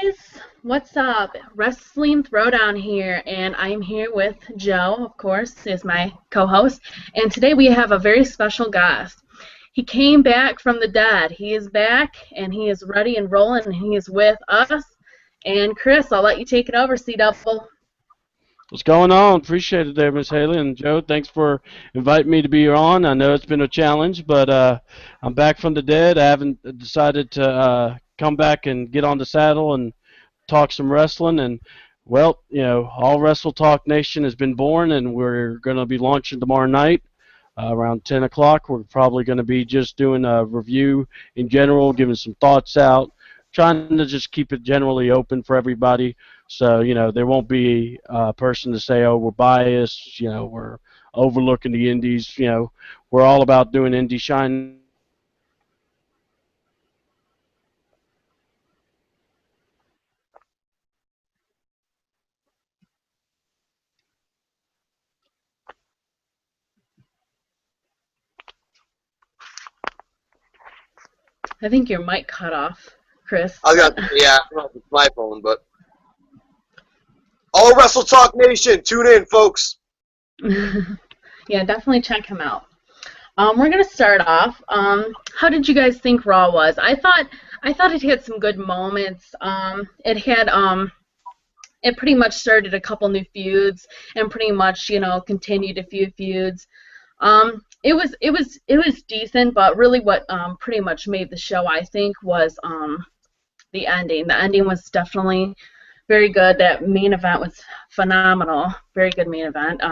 guys, what's up? Wrestling Throwdown here, and I'm here with Joe, of course, is my co-host, and today we have a very special guest. He came back from the dead. He is back, and he is ready and rolling, and he is with us. And Chris, I'll let you take it over, C-Double. What's going on? Appreciate it there, Miss Haley. And Joe, thanks for inviting me to be on. I know it's been a challenge, but I'm back from the dead. I haven't decided to come back and get on the saddle and talk some wrestling. And, well, All Wrestle Talk Nation has been born, and we're going to be launching tomorrow night around 10 o'clock. We're probably going to be just doing a review in general, giving some thoughts out, trying to just keep it generally open for everybody. So, there won't be a person to say, oh, we're biased, we're overlooking the indies. We're all about doing indie shine. I think your mic cut off, Chris. I don't know if it's my phone, but All Wrestle Talk Nation, tune in, folks. Yeah, definitely check him out. We're gonna start off. How did you guys think Raw was? I thought it had some good moments. It pretty much started a couple new feuds and pretty much continued a few feuds. It was decent, but really what pretty much made the show, I think, was the ending. The ending was definitely very good. That main event was phenomenal. Very good main event.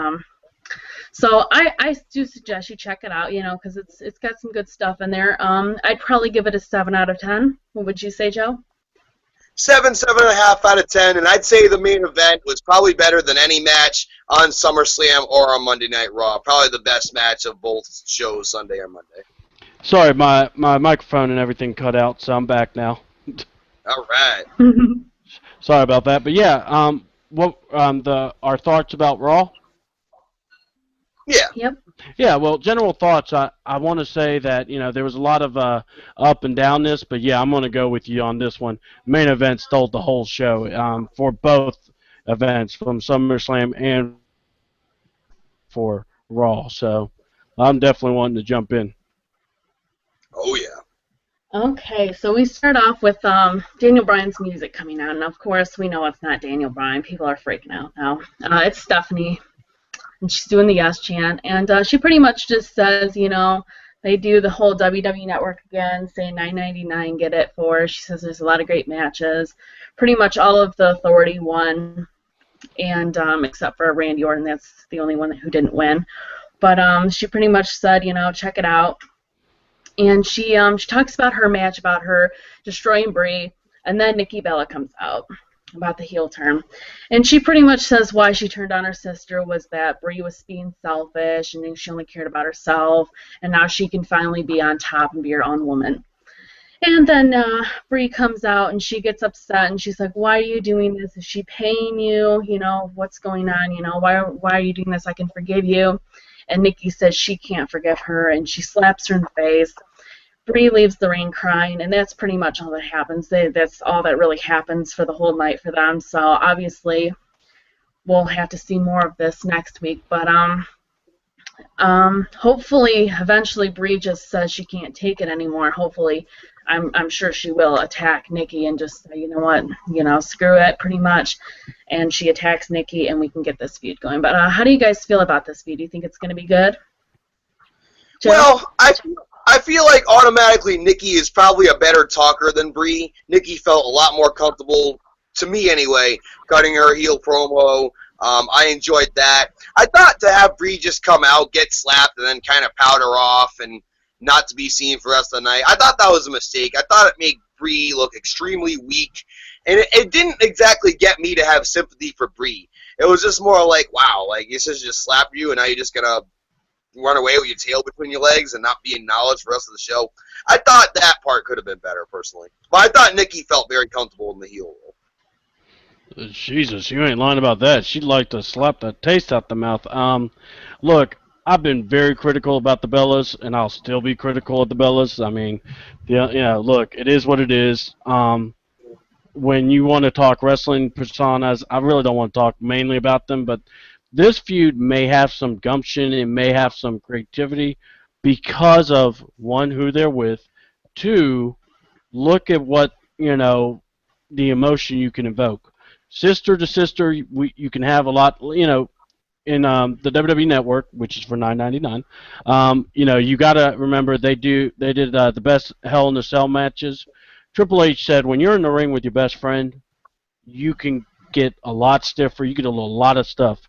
So I do suggest you check it out, because it's got some good stuff in there. I'd probably give it a 7 out of 10. What would you say, Joe? 7.5 out of 10, and I'd say the main event was probably better than any match on SummerSlam or on Monday Night Raw. Probably the best match of both shows, Sunday or Monday. Sorry, my microphone and everything cut out, so I'm back now. All right. Sorry about that, but yeah, our thoughts about Raw? Yeah. Yep. Yeah, well, general thoughts, I want to say that, there was a lot of up and down this, but yeah, I'm going to go with you on this one. Main event stole the whole show for both events, from SummerSlam and for Raw, so I'm definitely wanting to jump in. Oh, yeah. Okay, so we start off with Daniel Bryan's music coming out, and of course we know it's not Daniel Bryan. People are freaking out now. It's Stephanie. And she's doing the yes chant, and she pretty much just says, they do the whole WWE Network again, saying $9.99, get it for. She says there's a lot of great matches. Pretty much all of the Authority won, and except for Randy Orton, that's the only one who didn't win. But she pretty much said, check it out. And she talks about her match, about her destroying Brie, and then Nikki Bella comes out about the heel turn. And she pretty much says why she turned on her sister was that Brie was being selfish and she only cared about herself, and now she can finally be on top and be her own woman. And then Brie comes out and she gets upset and she's like, why are you doing this? Is she paying you? What's going on? Why are you doing this? I can forgive you. And Nikki says she can't forgive her, and she slaps her in the face. Brie leaves the ring crying, and that's pretty much all that happens. That's all that really happens for the whole night for them. So obviously, we'll have to see more of this next week. But hopefully, eventually, Brie just says she can't take it anymore. Hopefully, I'm sure she will attack Nikki and just say, you know what, screw it, pretty much. And she attacks Nikki, and we can get this feud going. But how do you guys feel about this feud? Do you think it's going to be good? Joe? Well, I feel like automatically Nikki is probably a better talker than Brie. Nikki felt a lot more comfortable, to me anyway, cutting her heel promo. I enjoyed that. I thought to have Brie just come out, get slapped, and then kind of powder off and not to be seen for the rest of the night, I thought that was a mistake. I thought it made Brie look extremely weak, and it didn't exactly get me to have sympathy for Brie. It was just more like, wow, like this is just slap you, and now you're just gonna run away with your tail between your legs and not be acknowledged for the rest of the show. I thought that part could have been better, personally. But I thought Nikki felt very comfortable in the heel role. Jesus, you ain't lying about that. She'd like to slap the taste out the mouth. Look, I've been very critical about the Bellas, and I'll still be critical of the Bellas. I mean, look, it is what it is. when you want to talk wrestling personas, I really don't want to talk mainly about them, but this feud may have some gumption, it may have some creativity because of one, who they're with, two, look at what, the emotion you can evoke. Sister to sister, you can have a lot, in the WWE Network, which is for $9.99. You got to remember they did the best Hell in a Cell matches. Triple H said when you're in the ring with your best friend, you can get a lot stiffer. You get a lot of stuff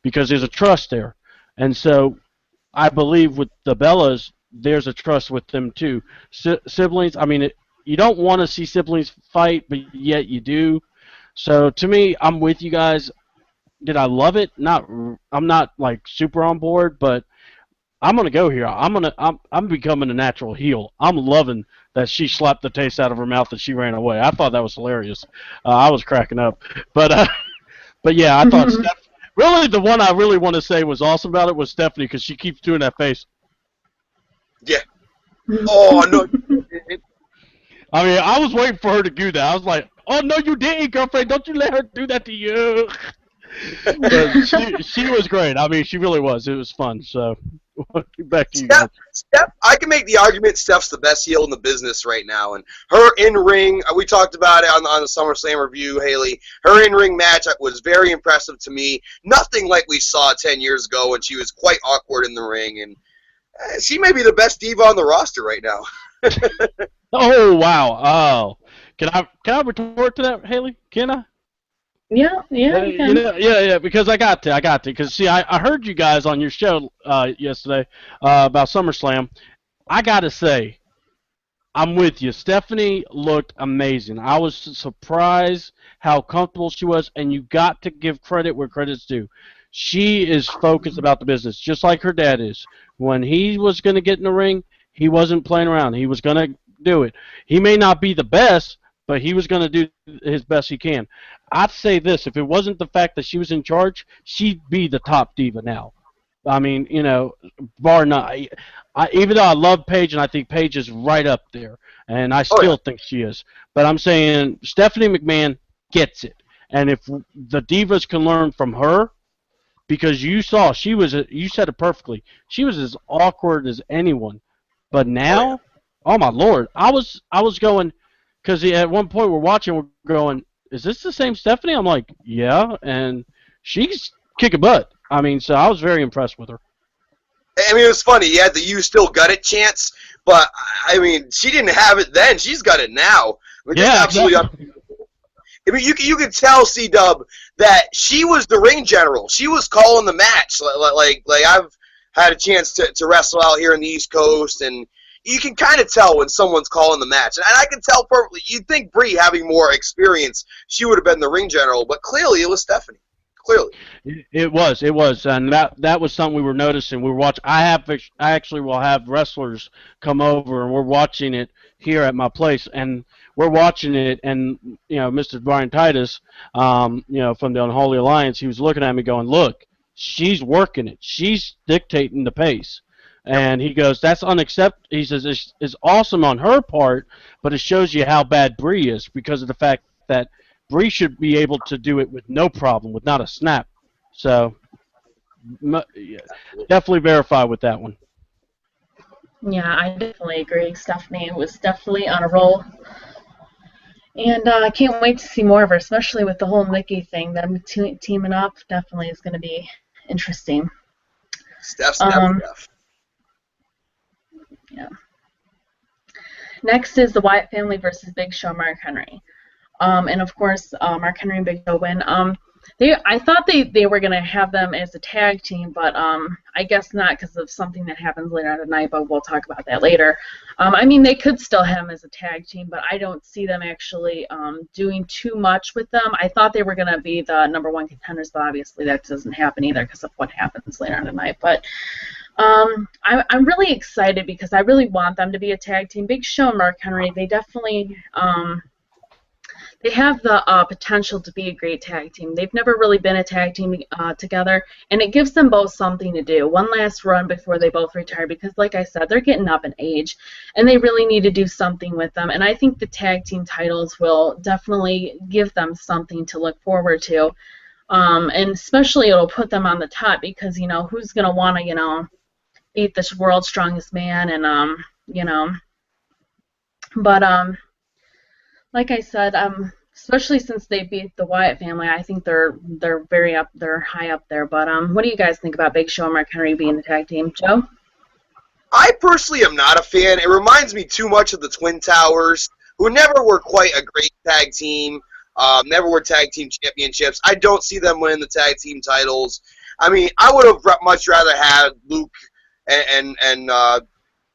because there's a trust there, and so I believe with the Bellas, there's a trust with them too. Siblings, I mean, you don't want to see siblings fight, but yet you do. So to me, I'm with you guys. Did I love it? I'm not like super on board, but I'm gonna go here. I'm becoming a natural heel. I'm loving that she slapped the taste out of her mouth and she ran away. I thought that was hilarious. I was cracking up, but but yeah, I thought really the one I really want to say was awesome about it was Stephanie because she keeps doing that face. Yeah. Oh no. I mean, I was waiting for her to do that. I was like, oh no, you didn't, girlfriend. Don't you let her do that to you. But she was great. I mean, she really was. It was fun. So back to you guys. Steph, I can make the argument Steph's the best heel in the business right now, and her in-ring. We talked about it on the SummerSlam review, Haley. Her in-ring match was very impressive to me. Nothing like we saw 10 years ago when she was quite awkward in the ring, and she may be the best diva on the roster right now. Oh wow! Oh, can I retort to that, Haley? Can I? Yeah, you can. Yeah, because I got to, because see, I heard you guys on your show yesterday about SummerSlam. I got to say, I'm with you. Stephanie looked amazing. I was surprised how comfortable she was, and you got to give credit where credit's due. She is focused about the business, just like her dad is. When he was going to get in the ring, he wasn't playing around. He was going to do it. He may not be the best, but he was going to do his best he can. I'd say this, if it wasn't the fact that she was in charge, she'd be the top diva now. I mean, bar none. Even though I love Paige, and I think Paige is right up there, and I still think she is. But I'm saying Stephanie McMahon gets it. And if the divas can learn from her, because you saw, you said it perfectly, she was as awkward as anyone. But now, oh my Lord, I was going, because at one point we're going, is this the same Stephanie? I'm like, yeah, and she's kicking butt. I mean, so I was very impressed with her. I mean, it was funny. You had the "you still got it" chants, but I mean, she didn't have it then. She's got it now. I mean, yeah, absolutely. I mean, you could tell C-Dub that she was the ring general. She was calling the match. Like I've had a chance to wrestle out here in the East Coast, and you can kind of tell when someone's calling the match. And I can tell perfectly. You'd think Brie, having more experience, she would have been the ring general, but clearly it was Stephanie. Clearly. It was, and that was something we were noticing. We were watching. I actually will have wrestlers come over, and we're watching it here at my place, and we're watching it, and Mr. Brian Titus, from the Unholy Alliance, he was looking at me going, "Look, she's working it. She's dictating the pace." And he goes, "That's unacceptable." He says, "It's awesome on her part, but it shows you how bad Brie is because of the fact that Brie should be able to do it with no problem, with not a snap." So, definitely verify with that one. Yeah, I definitely agree. Stephanie was definitely on a roll. And I can't wait to see more of her, especially with the whole Nikki thing. Them teaming up definitely is going to be interesting. Steph. Yeah. Next is the Wyatt family versus Big Show, Mark Henry. And of course, Mark Henry and Big Show win. I thought they were going to have them as a tag team, but I guess not because of something that happens later on tonight, but we'll talk about that later. I mean, they could still have them as a tag team, but I don't see them actually doing too much with them. I thought they were going to be the #1 contenders, but obviously that doesn't happen either because of what happens later on tonight. But I'm really excited because I really want them to be a tag team. Big Show and Mark Henry, they definitely they have the potential to be a great tag team. They've never really been a tag team together, and it gives them both something to do. One last run before they both retire, because like I said, they're getting up in age, and they really need to do something with them. And I think the tag team titles will definitely give them something to look forward to. And especially it'll put them on the top because, who's going to want to, beat this world's strongest man and, But, like I said, especially since they beat the Wyatt family, I think they're high up there. But what do you guys think about Big Show and Mark Henry being the tag team? Joe? I personally am not a fan. It reminds me too much of the Twin Towers, who never were quite a great tag team. Never were tag team championships. I don't see them winning the tag team titles. I mean, I would have much rather had Luke and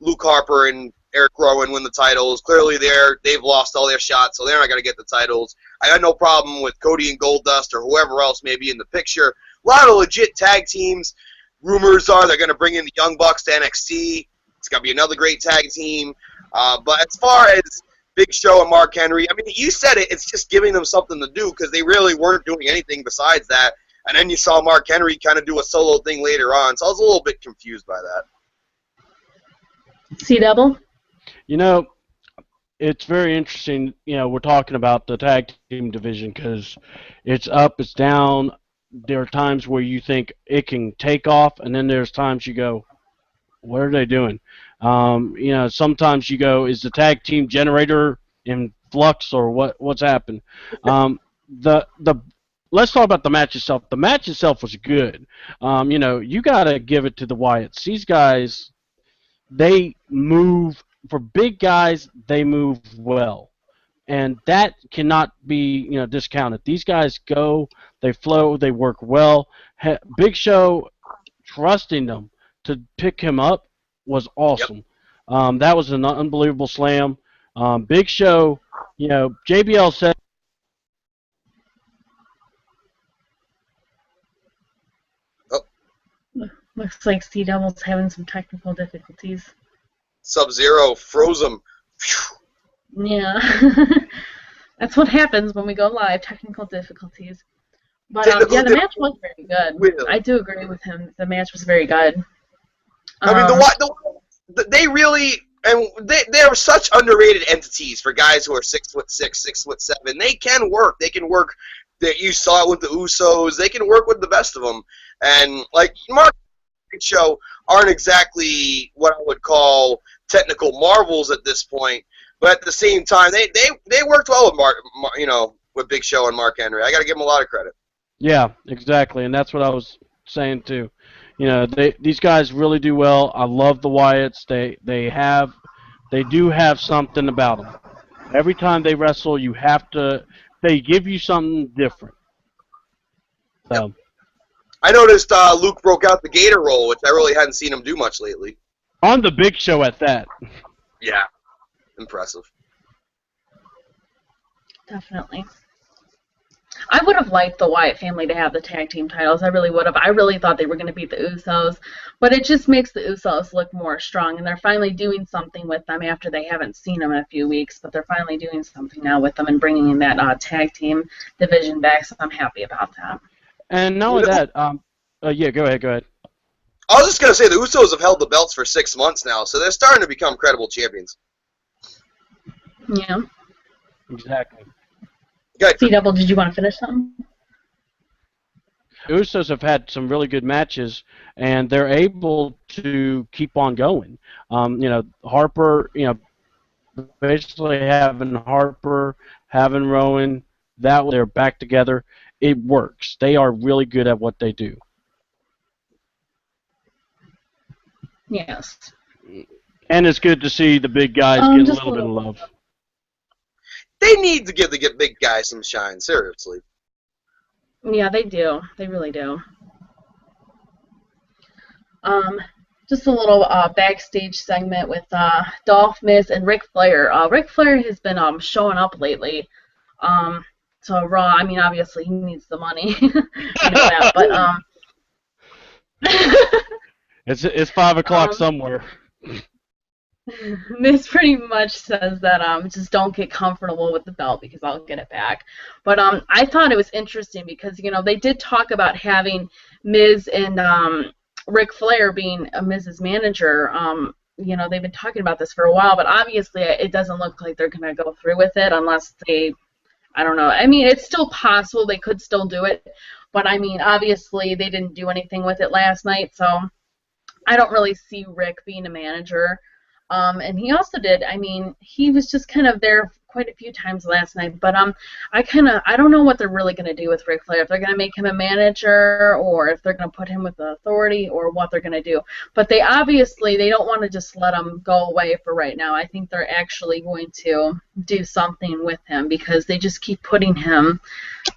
Luke Harper and Eric Rowan win the titles. Clearly, they've lost all their shots, so they're not going to get the titles. I got no problem with Cody and Goldust or whoever else may be in the picture. A lot of legit tag teams. Rumors are they're going to bring in the Young Bucks to NXT. It's going to be another great tag team. But as far as Big Show and Mark Henry, I mean, you said it. It's just giving them something to do because they really weren't doing anything besides that. And then you saw Mark Henry kind of do a solo thing later on, so I was a little bit confused by that. C-Double? It's very interesting, we're talking about the tag team division because it's up, it's down. There are times where you think it can take off, and then there's times you go, what are they doing? Sometimes you go, is the tag team generator in flux or what's happened? Let's talk about the match itself. The match itself was good. You got to give it to the Wyatts. These guys, they move, for big guys, they move well. And that cannot be, discounted. These guys go, they flow, they work well. Big Show, trusting them to pick him up was awesome. Yep. That was an unbelievable slam. Big Show, JBL said. Looks like C-Double's having some technical difficulties. Sub-Zero froze him. Yeah. That's what happens when we go live, technical difficulties. But the match was very good. I do agree with him. The match was very good. I mean, they really, and they are such underrated entities for guys who are 6'6", 6'7". They can work. They can work. You saw it with the Usos. They can work with the best of them. And like Mark and Show aren't exactly what I would call technical marvels at this point. But at the same time, they worked well with with Big Show and Mark Henry. I got to give them a lot of credit. Yeah, exactly, and that's what I was saying too. These guys really do well. I love the Wyatts. They do have something about them. Every time they wrestle, they give you something different. So. Yep. I noticed Luke broke out the Gator roll, which I really hadn't seen him do much lately. On the Big Show at that. Yeah, impressive. Definitely. I would have liked the Wyatt family to have the tag team titles. I really would have. I really thought they were going to beat the Usos, but it just makes the Usos look more strong, and they're finally doing something with them after they haven't seen them in a few weeks, but they're finally doing something now with them and bringing in that tag team division back, so I'm happy about that. And not only that, yeah, go ahead. I was just going to say, the Usos have held the belts for 6 months now, so they're starting to become credible champions. Yeah. Exactly. C-Double, did you want to finish something? The Usos have had some really good matches, and they're able to keep on going. Harper, basically having Harper, having Rowan, they're back together. It works. They are really good at what they do. Yes. And it's good to see the big guys get a little bit of love. They need to give the big guys some shine, seriously. Yeah, they do. They really do. Just a little backstage segment with Dolph, Miz, and Ric Flair. Ric Flair has been showing up lately. So Raw, I mean, obviously he needs the money. That, but it's 5 o'clock somewhere. Miz pretty much says that just don't get comfortable with the belt because I'll get it back. But I thought it was interesting because they did talk about having Miz and Ric Flair being Miz's manager. They've been talking about this for a while, but obviously it doesn't look like they're gonna go through with it unless they, I don't know. I mean, it's still possible they could still do it, but I mean, obviously they didn't do anything with it last night, so I don't really see Rick being a manager. And he also did, I mean, he was just kind of there quite a few times last night, but I don't know what they're really going to do with Ric Flair, if they're going to make him a manager or if they're going to put him with the authority or what they're going to do. But they don't want to just let him go away for right now. I think they're actually going to do something with him because they just keep putting him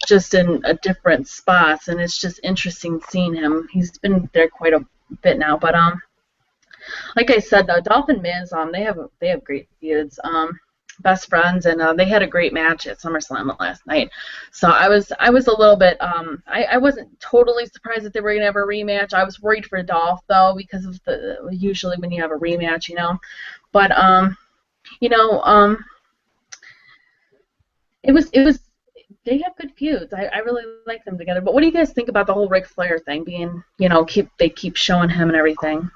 just in a different spots, and it's just interesting seeing him. He's been there quite a bit now, but like I said, though, Dolph and Miz, they have great feuds, best friends, and they had a great match at SummerSlam last night. So I was a little bit, I wasn't totally surprised that they were gonna have a rematch. I was worried for Dolph though because of usually when you have a rematch, but it was. They have good feuds. I really like them together. But what do you guys think about the whole Ric Flair thing being, they keep showing him and everything?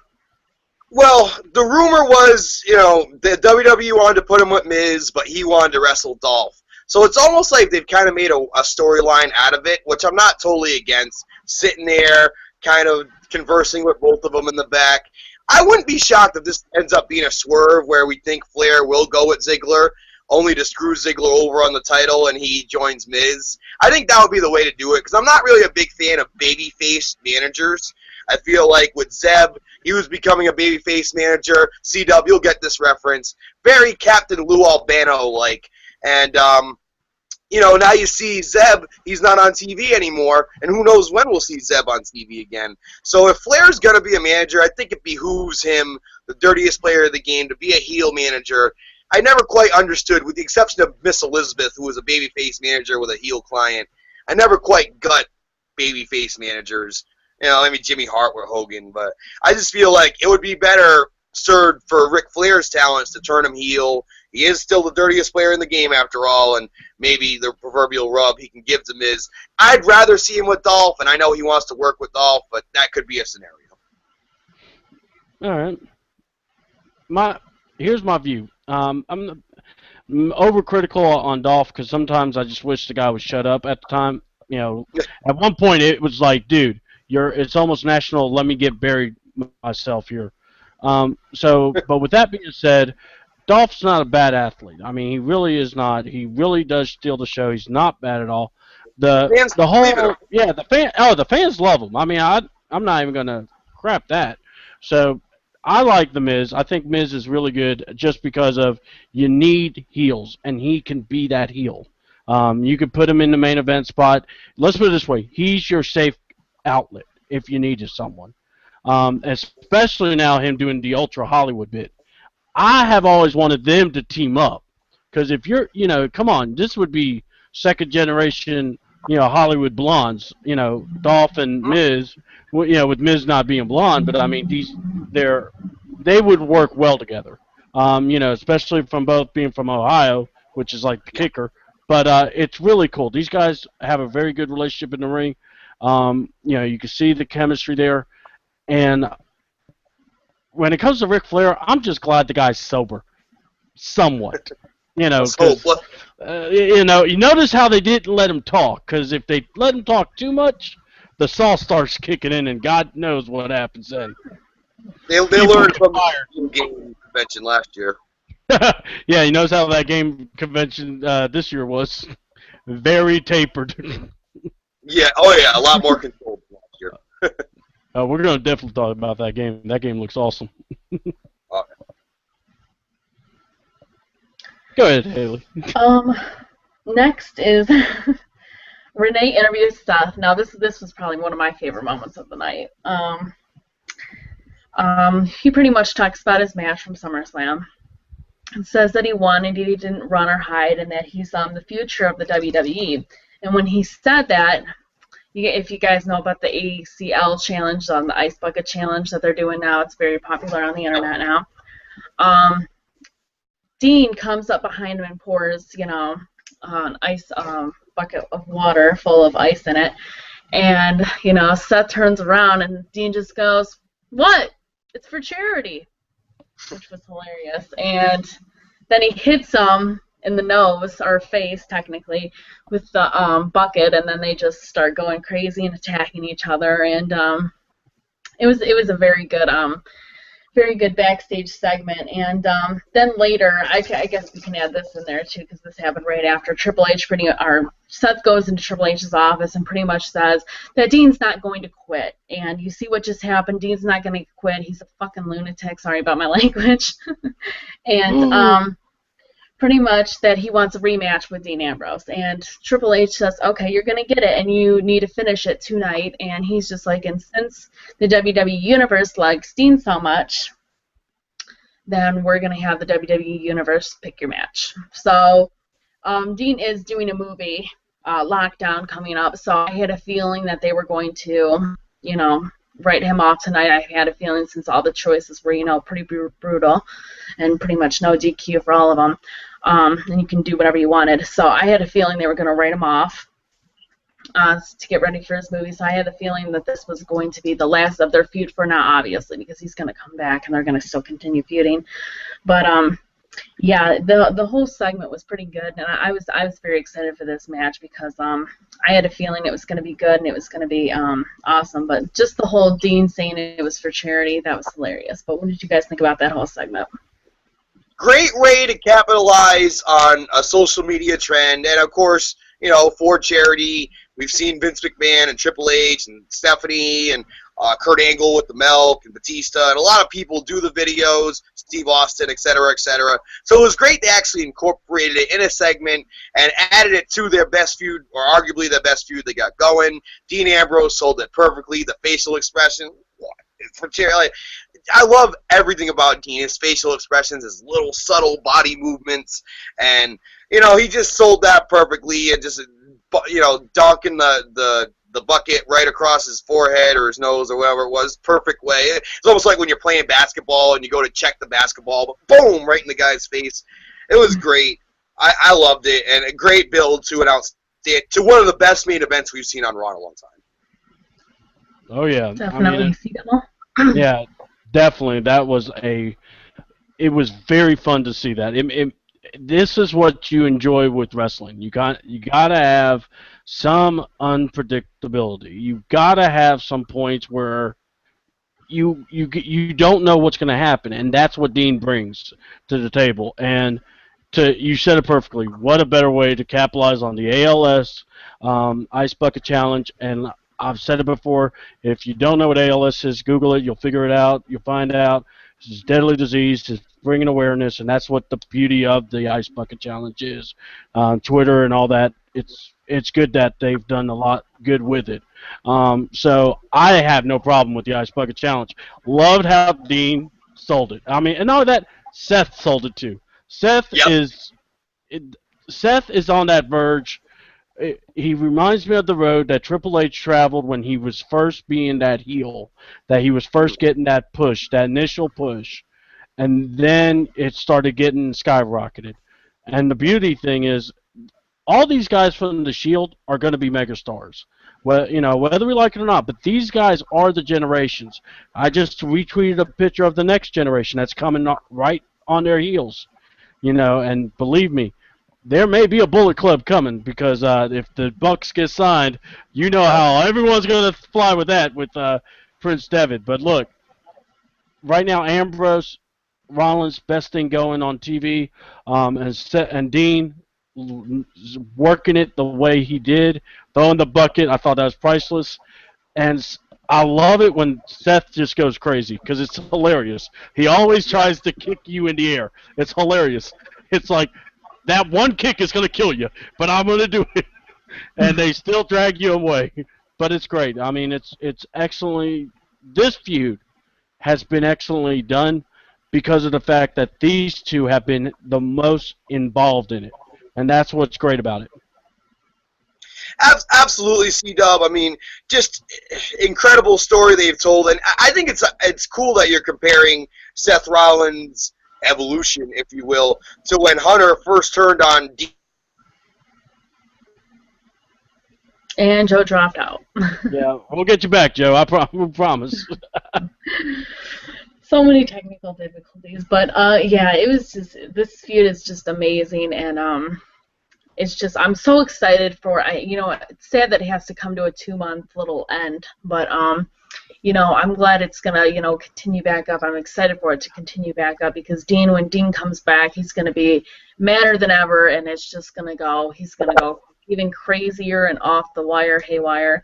Well, the rumor was, the WWE wanted to put him with Miz, but he wanted to wrestle Dolph. So it's almost like they've kind of made a storyline out of it, which I'm not totally against. Sitting there, kind of conversing with both of them in the back. I wouldn't be shocked if this ends up being a swerve where we think Flair will go with Ziggler, only to screw Ziggler over on the title and he joins Miz. I think that would be the way to do it, because I'm not really a big fan of babyface managers. I feel like with Zeb, he was becoming a babyface manager. CW, you'll get this reference. Very Captain Lou Albano-like. And, now you see Zeb, he's not on TV anymore, and who knows when we'll see Zeb on TV again. So if Flair's going to be a manager, I think it behooves him, the dirtiest player of the game, to be a heel manager. I never quite understood, with the exception of Miss Elizabeth, who was a babyface manager with a heel client, I never quite got babyface managers. Maybe Jimmy Hart with Hogan, but I just feel like it would be better served for Ric Flair's talents to turn him heel. He is still the dirtiest player in the game after all, and maybe the proverbial rub he can give to Miz. I'd rather see him with Dolph, and I know he wants to work with Dolph, but that could be a scenario. All right. Here's my view. I'm overcritical on Dolph because sometimes I just wish the guy would shut up at the time. At one point it was like, dude, it's almost national. Let me get buried myself here. But with that being said, Dolph's not a bad athlete. I mean, he really is not. He really does steal the show. He's not bad at all. The fans love him. I mean, I'm not even gonna crap that. So I like the Miz. I think Miz is really good just because of you need heels, and he can be that heel. You could put him in the main event spot. Let's put it this way: he's your safe outlet if you needed someone. Especially now him doing the Ultra Hollywood bit. I have always wanted them to team up, because if you're, come on, this would be second generation, Hollywood blondes, Dolph and Miz, with Miz not being blonde, but I mean they would work well together. Especially from both being from Ohio, which is like the kicker. But it's really cool. These guys have a very good relationship in the ring. You can see the chemistry there. And when it comes to Ric Flair, I'm just glad the guy's sober, somewhat. You notice how they didn't let him talk, because if they let him talk too much, the sauce starts kicking in, and God knows what happens then. They learned from the game convention last year. Yeah, he knows how that game convention this year was. Very tapered. Yeah, a lot more controlled last year. We're going to definitely talk about that game. That game looks awesome. Go ahead, Haley. Next is Renee interviews Seth. Now, this was probably one of my favorite moments of the night. He pretty much talks about his match from SummerSlam and says that he won and he didn't run or hide, and that he's the future of the WWE. And when he said that, if you guys know about the ACL challenge, the Ice Bucket Challenge that they're doing now, it's very popular on the internet now. um, Dean comes up behind him and pours, an ice bucket of water full of ice in it. And, Seth turns around and Dean just goes, "What? It's for charity," which was hilarious. And then he hits him in the nose, or face technically, with the bucket, and then they just start going crazy and attacking each other. And it was a very good backstage segment. And then later, I guess we can add this in there too, because this happened right after Triple H. Seth goes into Triple H's office and pretty much says that Dean's not going to quit. And you see what just happened. Dean's not going to quit. He's a fucking lunatic. Sorry about my language. And pretty much that he wants a rematch with Dean Ambrose. And Triple H says, "Okay, you're going to get it, and you need to finish it tonight." And he's just like, and since the WWE Universe likes Dean so much, then we're going to have the WWE Universe pick your match. So Dean is doing a movie, Lockdown, coming up, so I had a feeling that they were going to, write him off tonight. I had a feeling, since all the choices were, pretty brutal and pretty much no DQ for all of them. And you can do whatever you wanted. So I had a feeling they were going to write him off to get ready for his movie. So I had the feeling that this was going to be the last of their feud for now, obviously, because he's going to come back and they're going to still continue feuding. But yeah, the whole segment was pretty good, and I was very excited for this match because I had a feeling it was going to be good and it was going to be awesome. But just the whole Dean saying it was for charity, that was hilarious. But what did you guys think about that whole segment? Great way to capitalize on a social media trend, and of course, for charity. We've seen Vince McMahon and Triple H and Stephanie and Kurt Angle with the milk and Batista, and a lot of people do the videos, Steve Austin, etc., etc. So it was great they actually incorporated it in a segment and added it to their best feud, or arguably their best feud they got going. Dean Ambrose sold it perfectly. The facial expression, for charity. I love everything about Dean, his facial expressions, his little subtle body movements, and he just sold that perfectly, and just dunking the bucket right across his forehead or his nose or whatever it was, perfect way. It's almost like when you're playing basketball and you go to check the basketball, but boom, right in the guy's face. It was great. I loved it, and a great build to one of the best main events we've seen on Raw in a long time. Oh yeah, definitely. Yeah, definitely. It was very fun to see that. This is what you enjoy with wrestling. You gotta have some unpredictability. You gotta have some points where you don't know what's gonna happen, and that's what Dean brings to the table. And you said it perfectly. What a better way to capitalize on the ALS Ice Bucket Challenge. And I've said it before. If you don't know what ALS is, Google it. You'll figure it out. You'll find out. It's a deadly disease. It's bringing awareness, and that's what the beauty of the Ice Bucket Challenge is. Twitter and all that. It's good that they've done a lot good with it. So I have no problem with the Ice Bucket Challenge. Loved how Dean sold it. I mean, and not only that, Seth sold it too. Seth is on that verge. He reminds me of the road that Triple H traveled when he was first being that heel, that he was first getting that push, that initial push, and then it started getting skyrocketed. And the beauty thing is, all these guys from the Shield are going to be megastars. Well, whether we like it or not, but these guys are the generations. I just retweeted a picture of the next generation that's coming right on their heels, and believe me, there may be a Bullet Club coming, because if the Bucks get signed, how everyone's going to fly with that with Prince Devitt. But look, right now Ambrose, Rollins, best thing going on TV, and Dean working it the way he did, throwing the bucket. I thought that was priceless, and I love it when Seth just goes crazy because it's hilarious. He always tries to kick you in the air. It's hilarious. It's like, that one kick is going to kill you, but I'm going to do it. And they still drag you away. But it's great. I mean, it's excellently – this feud has been excellently done because of the fact that these two have been the most involved in it. And that's what's great about it. Absolutely, C-Dub. I mean, just incredible story they've told. And I think it's cool that you're comparing Seth Rollins evolution, if you will, to when Hunter first turned on Dean. And Joe dropped out. Yeah, we'll get you back, Joe. We promise. So many technical difficulties, but yeah, it was just, this feud is just amazing, and it's just, I'm so excited for, you know, it's sad that it has to come to a 2-month little end, but you know, I'm glad it's gonna, you know, continue back up. I'm excited for it to continue back up, because Dean, when Dean comes back, he's gonna be madder than ever, and it's just gonna go, he's gonna go even crazier and off the wire, haywire,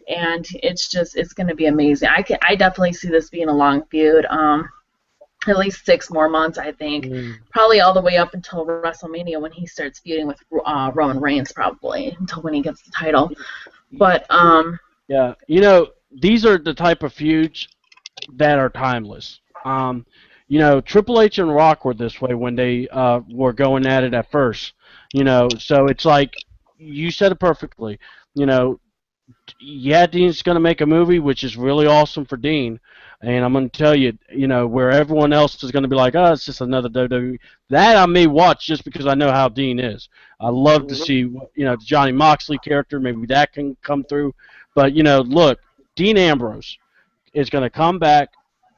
and it's just, it's going to be amazing. I definitely see this being a long feud, at least 6 more months, I think, probably all the way up until WrestleMania, when he starts feuding with Roman Reigns, probably until when he gets the title. But yeah, you know, these are the type of feuds that are timeless. You know, Triple H and Rock were this way when they were going at it at first. You know, so it's like, you said it perfectly. You know, yeah, Dean's going to make a movie, which is really awesome for Dean. And I'm going to tell you, you know, where everyone else is going to be like, oh, it's just another WWE. That I may watch just because I know how Dean is. I love to see, you know, the Johnny Moxley character. Maybe that can come through. But, you know, look, Dean Ambrose is going to come back,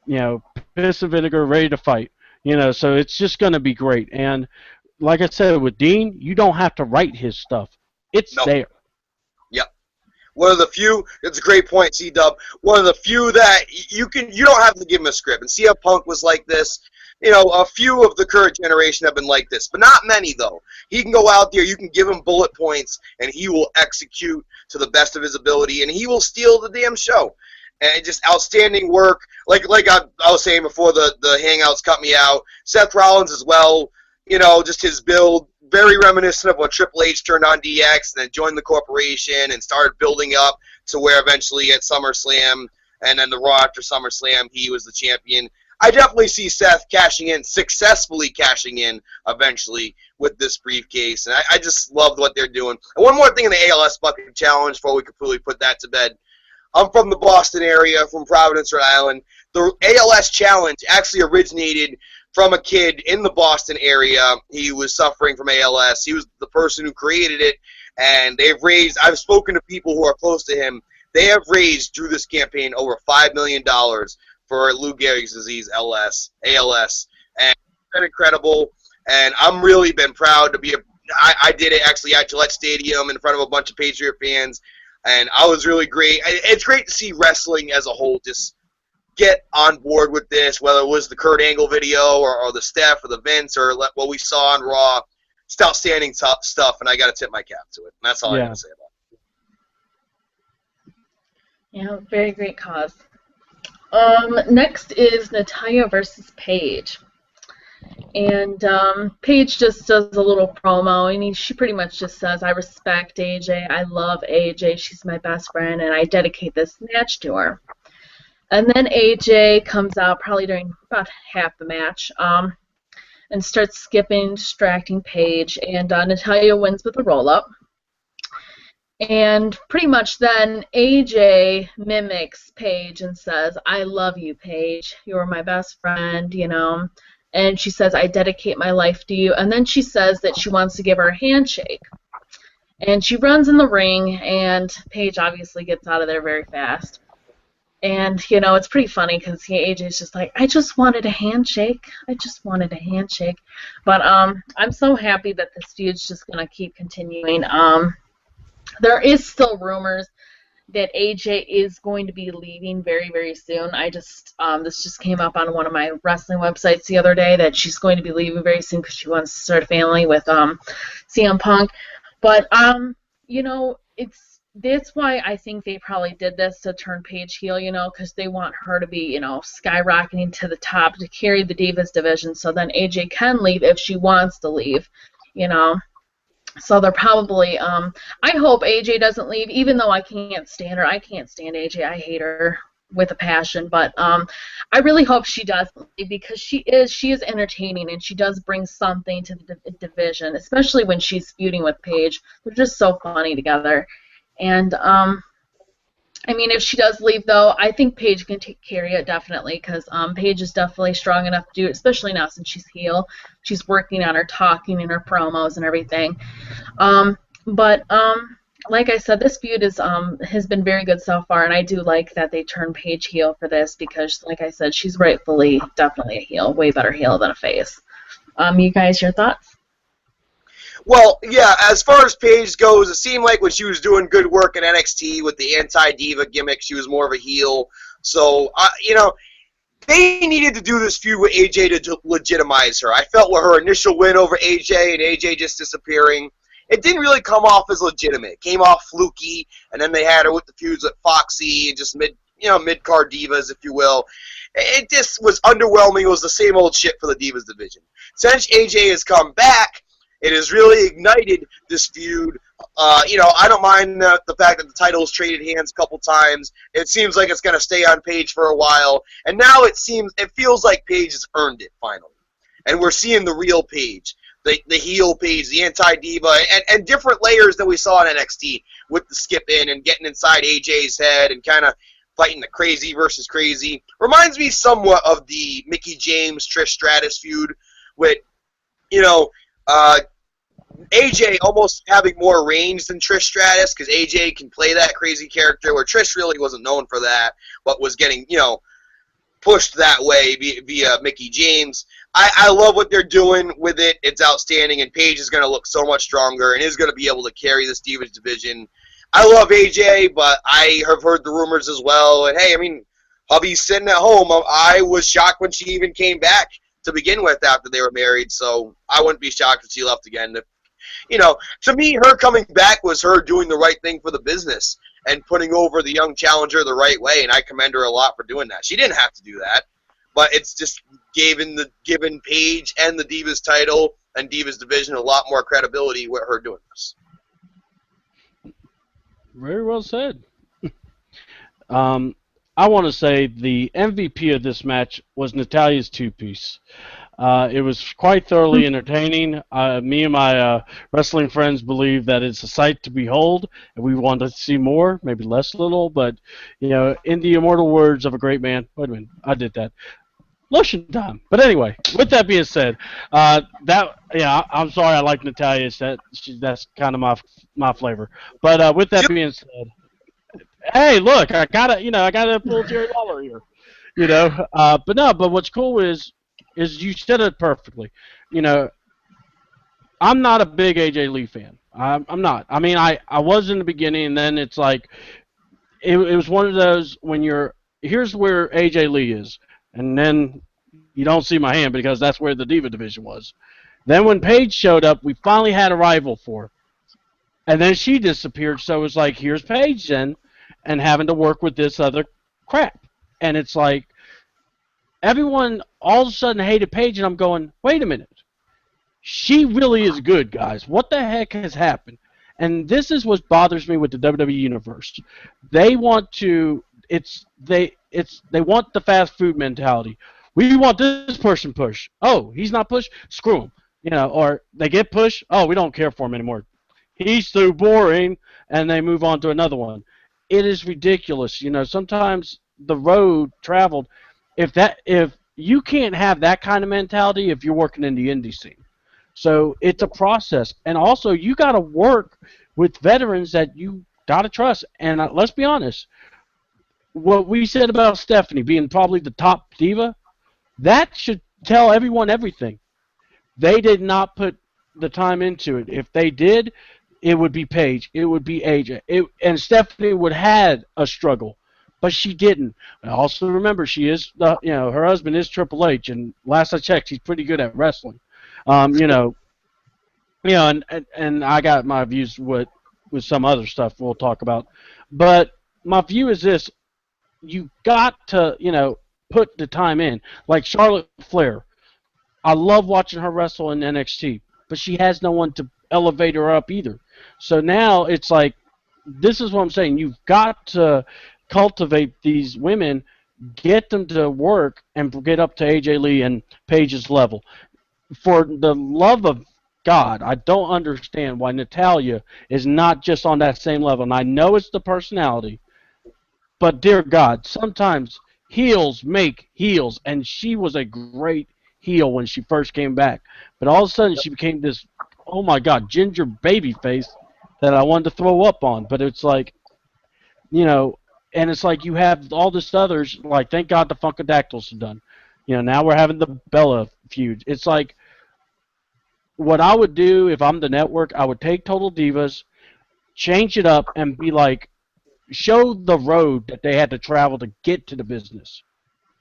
you know, piss and vinegar, ready to fight. You know, so it's just going to be great. And like I said, with Dean, you don't have to write his stuff. It's there. Yep. One of the few, it's a great point, C-Dub, one of the few that you don't have to give him a script. And CM Punk was like this. You know, a few of the current generation have been like this, but not many, though. He can go out there, you can give him bullet points, and he will execute to the best of his ability, and he will steal the damn show. And just outstanding work. Like I was saying before, the Hangouts cut me out. Seth Rollins as well, you know, just his build, very reminiscent of when Triple H turned on DX and then joined the corporation and started building up to where eventually at SummerSlam and then the Raw after SummerSlam, he was the champion. I definitely see Seth successfully cashing in eventually with this briefcase. And I just love what they're doing. And one more thing in the ALS Bucket Challenge before we completely put that to bed. I'm from the Boston area, from Providence, Rhode Island. The ALS Challenge actually originated from a kid in the Boston area. He was suffering from ALS. He was the person who created it, and I've spoken to people who are close to him. They have raised, through this campaign, over $5 million for Lou Gehrig's disease, ALS, and it's been incredible, and I'm really been proud to be I did it actually at Gillette Stadium in front of a bunch of Patriot fans, and I was really great. It's great to see wrestling as a whole just get on board with this, whether it was the Kurt Angle video or the Steph or the Vince or what we saw on Raw. It's outstanding stuff, and I got to tip my cap to it. And that's all I got to say about it. Yeah, very great cause. Next is Natalya versus Paige. And Paige just does a little promo, and she pretty much just says, I respect AJ, I love AJ, she's my best friend, and I dedicate this match to her. And then AJ comes out probably during about half the match and starts skipping, distracting Paige, and Natalya wins with a roll-up. And pretty much then AJ mimics Paige and says, I love you, Paige. You're my best friend, you know. And she says, I dedicate my life to you. And then she says that she wants to give her a handshake. And she runs in the ring, and Paige obviously gets out of there very fast. And, you know, it's pretty funny because AJ's just like, I just wanted a handshake. I just wanted a handshake. But I'm so happy that this feud's just going to keep continuing. There is still rumors that AJ is going to be leaving very, very soon. this just came up on one of my wrestling websites the other day that she's going to be leaving very soon because she wants to start a family with CM Punk. But, you know, that's why I think they probably did this to turn Paige heel, you know, because they want her to be, you know, skyrocketing to the top to carry the Divas division so then AJ can leave if she wants to leave, you know. So they're probably, I hope AJ doesn't leave, even though I can't stand her. I can't stand AJ. I hate her with a passion. But I really hope she doesn't leave because she is entertaining and she does bring something to the division, especially when she's feuding with Paige. They're just so funny together. And I mean, if she does leave, though, I think Paige can carry it definitely, because Paige is definitely strong enough to do it, especially now since she's heel. She's working on her talking and her promos and everything. But like I said, this feud is has been very good so far, and I do like that they turned Paige heel for this because, like I said, she's rightfully definitely a heel, way better heel than a face. You guys, your thoughts? Well, yeah, as far as Paige goes, it seemed like when she was doing good work in NXT with the anti-diva gimmick, she was more of a heel. So, you know, they needed to do this feud with AJ to legitimize her. I felt with her initial win over AJ and AJ just disappearing, it didn't really come off as legitimate. It came off fluky, and then they had her with the feuds with Foxy and just mid-card divas, if you will. It just was underwhelming. It was the same old shit for the Divas division. Since AJ has come back, it has really ignited this feud. I don't mind the fact that the title has traded hands a couple times. It seems like it's going to stay on Paige for a while. And now it feels like Paige has earned it finally. And we're seeing the real Paige, the heel Paige, the anti-diva, and different layers that we saw in NXT with the skip in and getting inside AJ's head and kind of fighting the crazy versus crazy. Reminds me somewhat of the Mickie James, Trish Stratus feud with, AJ almost having more range than Trish Stratus because AJ can play that crazy character where Trish really wasn't known for that, but was getting, pushed that way via Mickie James. I love what they're doing with it. It's outstanding, and Paige is going to look so much stronger and is going to be able to carry this Divas division. I love AJ, but I have heard the rumors as well. And, hey, I mean, hubby's sitting at home. I was shocked when she even came back to begin with after they were married, so I wouldn't be shocked if she left again. To me, her coming back was her doing the right thing for the business and putting over the young challenger the right way, and I commend her a lot for doing that. She didn't have to do that, but it's just given Paige and the Divas title and Divas division a lot more credibility with her doing this. Very well said. I want to say the MVP of this match was Natalya's two-piece. It was quite thoroughly entertaining. Me and my wrestling friends believe that it's a sight to behold, and we want to see more, maybe less little, but, in the immortal words of a great man, wait a minute, I did that. Lotion time. But anyway, with that being said, I'm sorry I like Natalya. That's kind of my flavor. But with that being said, hey, look, I gotta pull Jerry Lawler here. But what's cool is you said it perfectly. I'm not a big AJ Lee fan. I'm not. I mean, I was in the beginning, and then it's like it was one of those when here's where AJ Lee is, and then you don't see my hand because that's where the Diva division was. Then when Paige showed up, we finally had a rival for her. And then she disappeared, so it was like, here's Paige then, and having to work with this other crap. And it's like, everyone all of a sudden hated Paige, and I'm going, wait a minute. She really is good, guys. What the heck has happened? And this is what bothers me with the WWE Universe. They want they want the fast food mentality. We want this person pushed. Oh, he's not pushed? Screw him. Or they get pushed. Oh, we don't care for him anymore. He's too boring, and they move on to another one. It is ridiculous. Sometimes the road traveled, if you can't have that kind of mentality if you're working in the indie scene. So it's a process. And also, you got to work with veterans that you got to trust. And let's be honest, what we said about Stephanie being probably the top diva, that should tell everyone everything. They did not put the time into it. If they did, it would be Paige. It would be AJ. And Stephanie would have a struggle, but she didn't. And also remember, she is her husband is Triple H, and last I checked, he's pretty good at wrestling. And I got my views with some other stuff we'll talk about, but my view is this: you got to put the time in. Like Charlotte Flair, I love watching her wrestle in NXT, but she has no one to elevate her up either. So now it's like, this is what I'm saying. You've got to cultivate these women, get them to work, and get up to AJ Lee and Paige's level. For the love of God, I don't understand why Natalya is not just on that same level. And I know it's the personality, But dear God, sometimes heels make heels, and she was a great heel when she first came back. But all of a sudden, she became this, oh my God, ginger baby face that I wanted to throw up on. But it's like, you know, and it's like you have all this others, like, thank God the Funkadactyls are done. You know, now we're having the Bella feud. It's like, what I would do if I'm the network, I would take Total Divas, change it up, and be like, show the road that they had to travel to get to the business.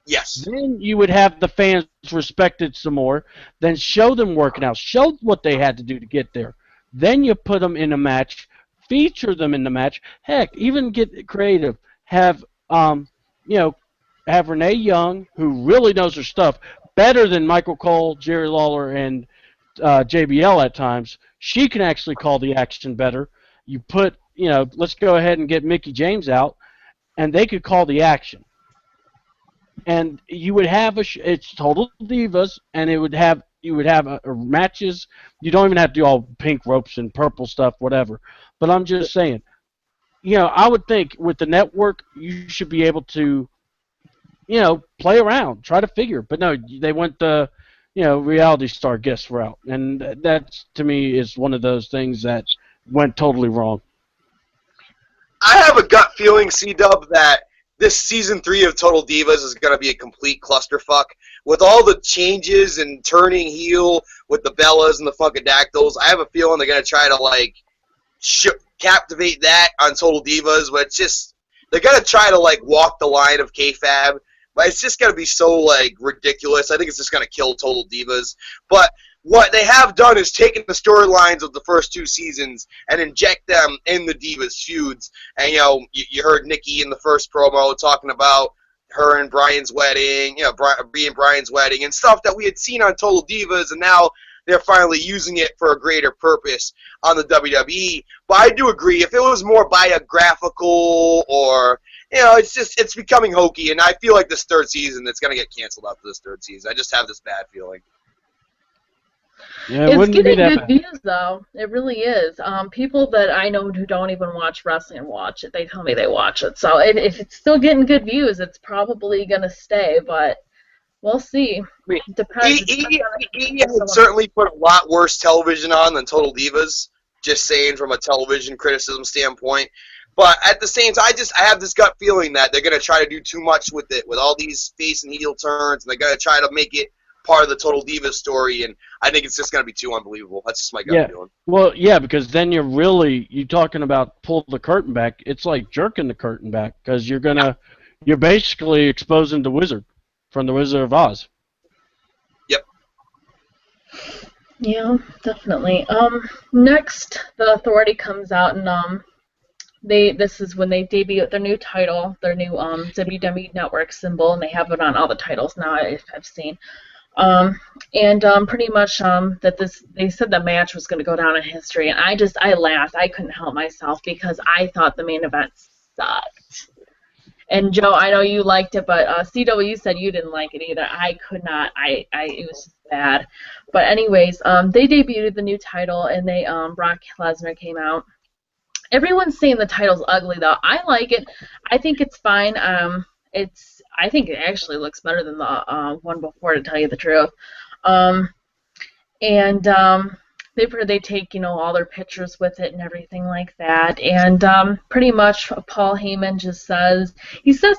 Yes. Then you would have the fans respect it some more. Then show them working out. Show what they had to do to get there. Then you put them in a match, feature them in the match. Heck, even get creative. Have have Renee Young, who really knows her stuff better than Michael Cole, Jerry Lawler, and JBL at times. She can actually call the action better. You put, let's go ahead and get Mickie James out, and they could call the action. And you would have it's Total Divas, and you would have matches. You don't even have to do all pink ropes and purple stuff, whatever. But I'm just saying, I would think with the network, you should be able to, play around, try to figure. But no, they went the, reality star guest route, and that to me is one of those things that went totally wrong. I have a gut feeling, C-Dub, that this season 3 of Total Divas is going to be a complete clusterfuck. With all the changes and turning heel with the Bellas and the Funkadactyls, I have a feeling they're going to try to, captivate that on Total Divas, but it's just, they're going to try to, walk the line of kayfabe, but it's just going to be so, ridiculous. I think it's just going to kill Total Divas. But what they have done is taken the storylines of the first 2 seasons and inject them in the Divas feuds. And, you heard Nikki in the first promo talking about her and Brian's wedding, Brie and Brian's wedding, and stuff that we had seen on Total Divas, and now they're finally using it for a greater purpose on the WWE. But I do agree, if it was more biographical or, it's becoming hokey, and I feel like this 3rd season, it's going to get canceled after this 3rd season. I just have this bad feeling. Yeah, it's getting good views, though. It really is. People that I know who don't even watch wrestling watch it. They tell me they watch it. So if it's still getting good views, it's probably going to stay, but we'll see. It depends. He certainly put a lot worse television on than Total Divas, just saying from a television criticism standpoint. But at the same time, I have this gut feeling that they're going to try to do too much with it, with all these face and heel turns, and they're going to try to make it part of the Total Divas story, and I think it's just going to be too unbelievable. That's just my gut feeling. Well, because then you're talking about pull the curtain back. It's like jerking the curtain back, because you're basically exposing the wizard from the Wizard of Oz. Yep. Yeah, definitely. Next, the Authority comes out, and this is when they debut their new title, their new WWE Network symbol, and they have it on all the titles now I've seen. Pretty much they said the match was going to go down in history, and I laughed. I couldn't help myself because I thought the main event sucked. And Joe, I know you liked it, but CW said you didn't like it either. I could not. It was just bad. But anyways, they debuted the new title, and Brock Lesnar came out. Everyone's saying the title's ugly, though. I like it. I think it's fine. I think it actually looks better than the one before, to tell you the truth. They take all their pictures with it and everything like that. And pretty much Paul Heyman just says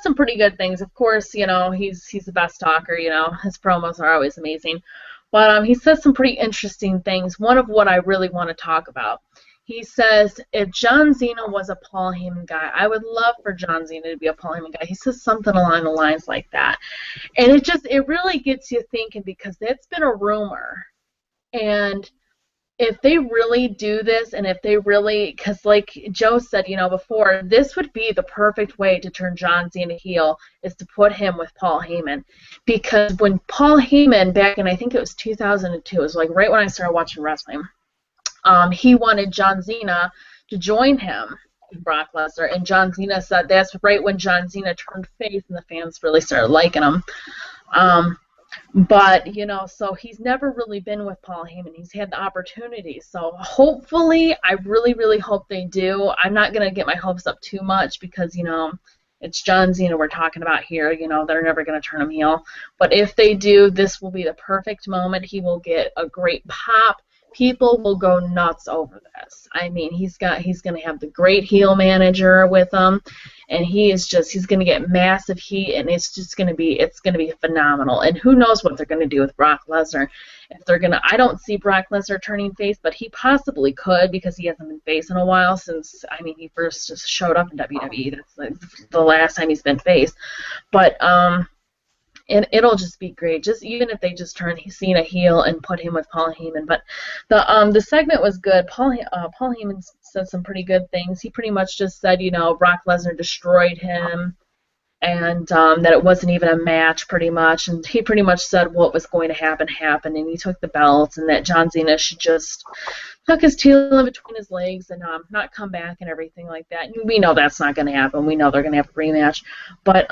some pretty good things. Of course, he's the best talker. His promos are always amazing. But he says some pretty interesting things. One of what I really want to talk about. He says, if John Cena was a Paul Heyman guy, I would love for John Cena to be a Paul Heyman guy. He says something along the lines like that. And it really gets you thinking, because that's been a rumor. And if they really do this, and if they really, because like Joe said, before, this would be the perfect way to turn John Cena heel, is to put him with Paul Heyman. Because when Paul Heyman, back in, I think it was 2002, it was right when I started watching wrestling, he wanted John Cena to join him, Brock Lesnar, and John Cena said that's right when John Cena turned face and the fans really started liking him. But, so he's never really been with Paul Heyman. He's had the opportunity. So hopefully, I really, really hope they do. I'm not going to get my hopes up too much because, It's John Cena we're talking about here. You know, they're never going to turn him heel. But if they do, this will be the perfect moment. He will get a great pop. People will go nuts over this. I mean, he's going to have the great heel manager with him, and he's going to get massive heat, and it's going to be phenomenal. And who knows what they're going to do with Brock Lesnar? If they're going to, I don't see Brock Lesnar turning face, but he possibly could, because he hasn't been face in a while since, I mean, he first just showed up in WWE. That's like the last time he's been face. But and it'll just be great. Just even if they just turn Cena heel and put him with Paul Heyman. But the segment was good. Paul Heyman said some pretty good things. He pretty much just said, you know, Brock Lesnar destroyed him, and that it wasn't even a match, pretty much. And he pretty much said what was going to happen happened, and he took the belts, and that John Cena should just tuck his tail in between his legs and not come back and everything like that. And we know that's not going to happen. We know they're going to have a rematch. But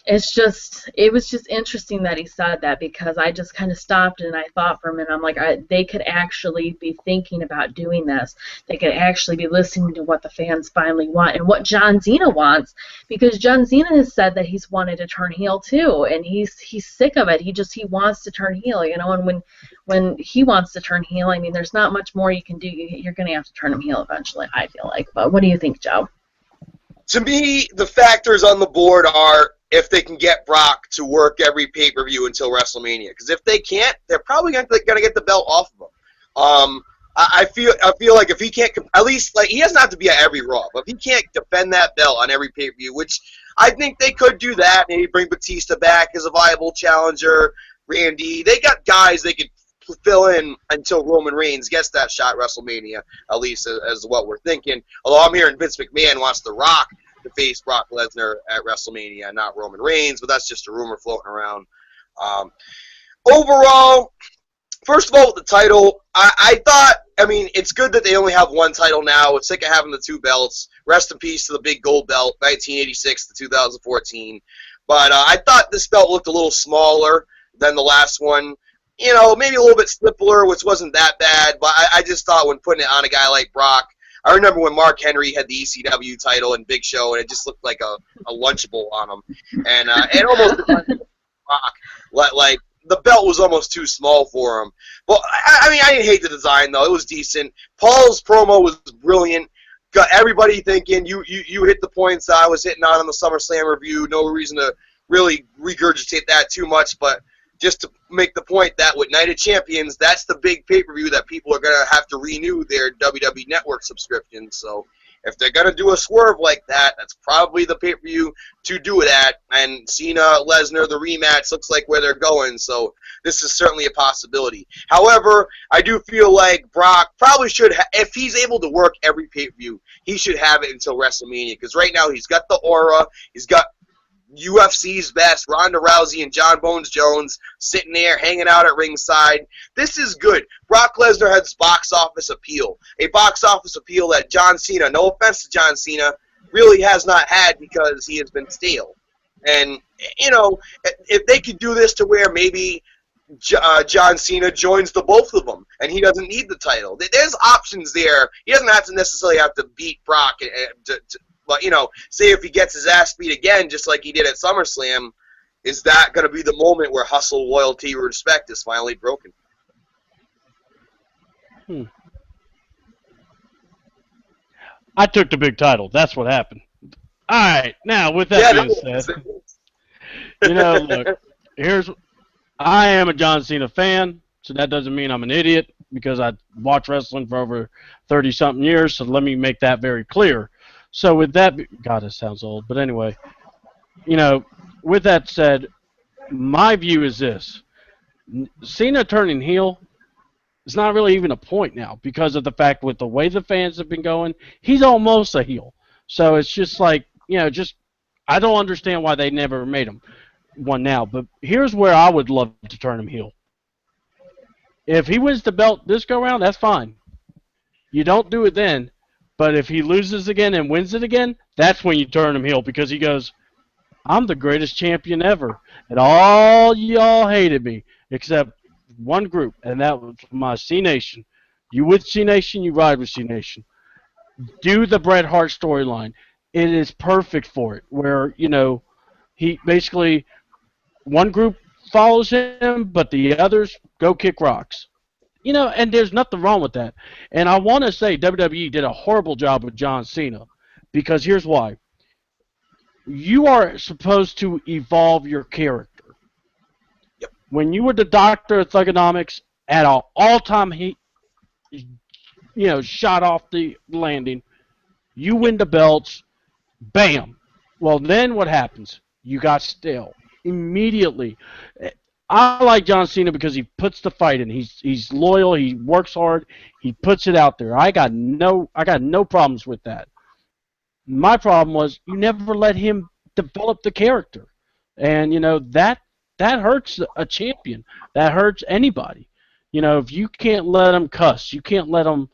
it was just interesting that he said that, because I just kind of stopped and I thought for a minute. I'm like, they could actually be thinking about doing this. They could actually be listening to what the fans finally want and what John Cena wants, because John Cena has said that he's wanted to turn heel too, and he's sick of it. He wants to turn heel, you know. And when he wants to turn heel, I mean, there's not much more you can do. You're going to have to turn him heel eventually, I feel like. But what do you think, Joe? To me, the factors on the board are if they can get Brock to work every pay-per-view until WrestleMania. Because if they can't, they're probably going to get the belt off of him. I feel like if he can't, at least, like, he doesn't have to be at every Raw, but if he can't defend that belt on every pay-per-view, which I think they could do that, maybe bring Batista back as a viable challenger, Randy. They got guys they could fill in until Roman Reigns gets that shot at WrestleMania, at least as what we're thinking. Although I'm hearing Vince McMahon wants The Rock to face Brock Lesnar at WrestleMania, not Roman Reigns, but that's just a rumor floating around. Overall, first of all, with the title, I thought, I mean, it's good that they only have one title now. It's sick of having the two belts. Rest in peace to the big gold belt, 1986 to 2014. But I thought this belt looked a little smaller than the last one. You know, maybe a little bit stippler, which wasn't that bad, but I just thought when putting it on a guy like Brock, I remember when Mark Henry had the ECW title and Big Show, and it just looked like a Lunchable on him. And it almost Brock, like the belt was almost too small for him. Well, I mean, I didn't hate the design, though. It was decent. Paul's promo was brilliant. Got everybody thinking. You hit the points I was hitting on in the SummerSlam review. No reason to really regurgitate that too much, but just to make the point that with Night of Champions, that's the big pay-per-view that people are going to have to renew their WWE Network subscriptions. So if they're going to do a swerve like that, that's probably the pay-per-view to do it at. And Cena, Lesnar, the rematch looks like where they're going. So this is certainly a possibility. However, I do feel like Brock probably should, if he's able to work every pay-per-view, he should have it until WrestleMania. Because right now he's got the aura, he's got UFC's best, Ronda Rousey and John Bones Jones sitting there hanging out at ringside. This is good. Brock Lesnar has box office appeal. A box office appeal that John Cena, no offense to John Cena, really has not had because he has been stale. And, you know, if they could do this to where maybe John Cena joins the both of them and he doesn't need the title. There's options there. He doesn't have to necessarily have to beat Brock but, you know, say if he gets his ass beat again, just like he did at SummerSlam, is that going to be the moment where hustle, loyalty, respect is finally broken? I took the big title. That's what happened. All right. Now, with that being said, you know, look, I am a John Cena fan, so that doesn't mean I'm an idiot because I watched wrestling for over 30-something years, so let me make that very clear. So with that, God, it sounds old, but anyway, you know, with that said, my view is this. Cena turning heel is not really even a point now because of the fact with the way the fans have been going, he's almost a heel. So it's just like, you know, I don't understand why they never made him one now, but here's where I would love to turn him heel. If he wins the belt this go-round, that's fine. You don't do it then. But if he loses again and wins it again, that's when you turn him heel because he goes, I'm the greatest champion ever. And all y'all hated me except one group, and that was my C-Nation. You with C-Nation, you ride with C-Nation. Do the Bret Hart storyline. it is perfect for it. Where he basically one group follows him, but the others go kick rocks. And there's nothing wrong with that. And I want to say WWE did a horrible job with John Cena, because here's why. You are supposed to evolve your character. Yep. When you were the Doctor of Thugonomics at an all-time shot off the landing, you win the belts, bam. Well, then what happens? You got stale immediately. I like John Cena because he puts the fight in. He's loyal. He works hard. He puts it out there. I got no problems with that. My problem was you never let him develop the character, and that hurts a champion. That hurts anybody. If you can't let him cuss, you can't let him,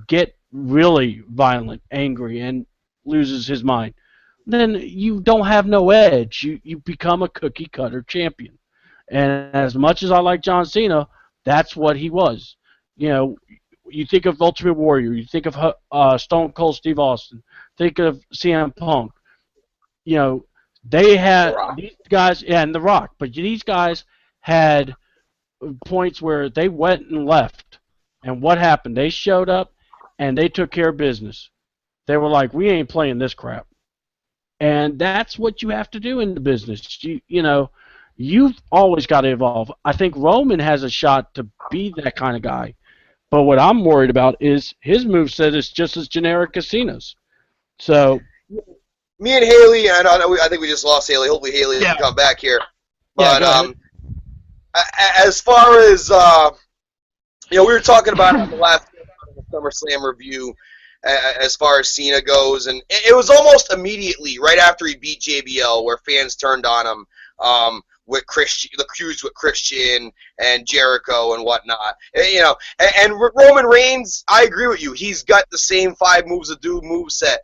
get really violent, angry, and loses his mind, then you don't have no edge. You become a cookie cutter champion. And as much as I like John Cena, that's what he was. You think of Ultimate Warrior, you think of Stone Cold Steve Austin, think of CM Punk. They had these guys, and The Rock, but these guys had points where they went and left. And what happened? They showed up, and they took care of business. They were like, we ain't playing this crap. And that's what you have to do in the business. You've always got to evolve. I think Roman has a shot to be that kind of guy. But what I'm worried about is his moveset is just as generic as Cena's. So, me and Haley, I think we just lost Haley. Hopefully Haley can come back here. But as far as we were talking about in the last SummerSlam review, as far as Cena goes, and it was almost immediately right after he beat JBL where fans turned on him. With Christian, the feuds with Christian and Jericho and whatnot, and Roman Reigns, I agree with you. He's got the same 5 moves to do moveset.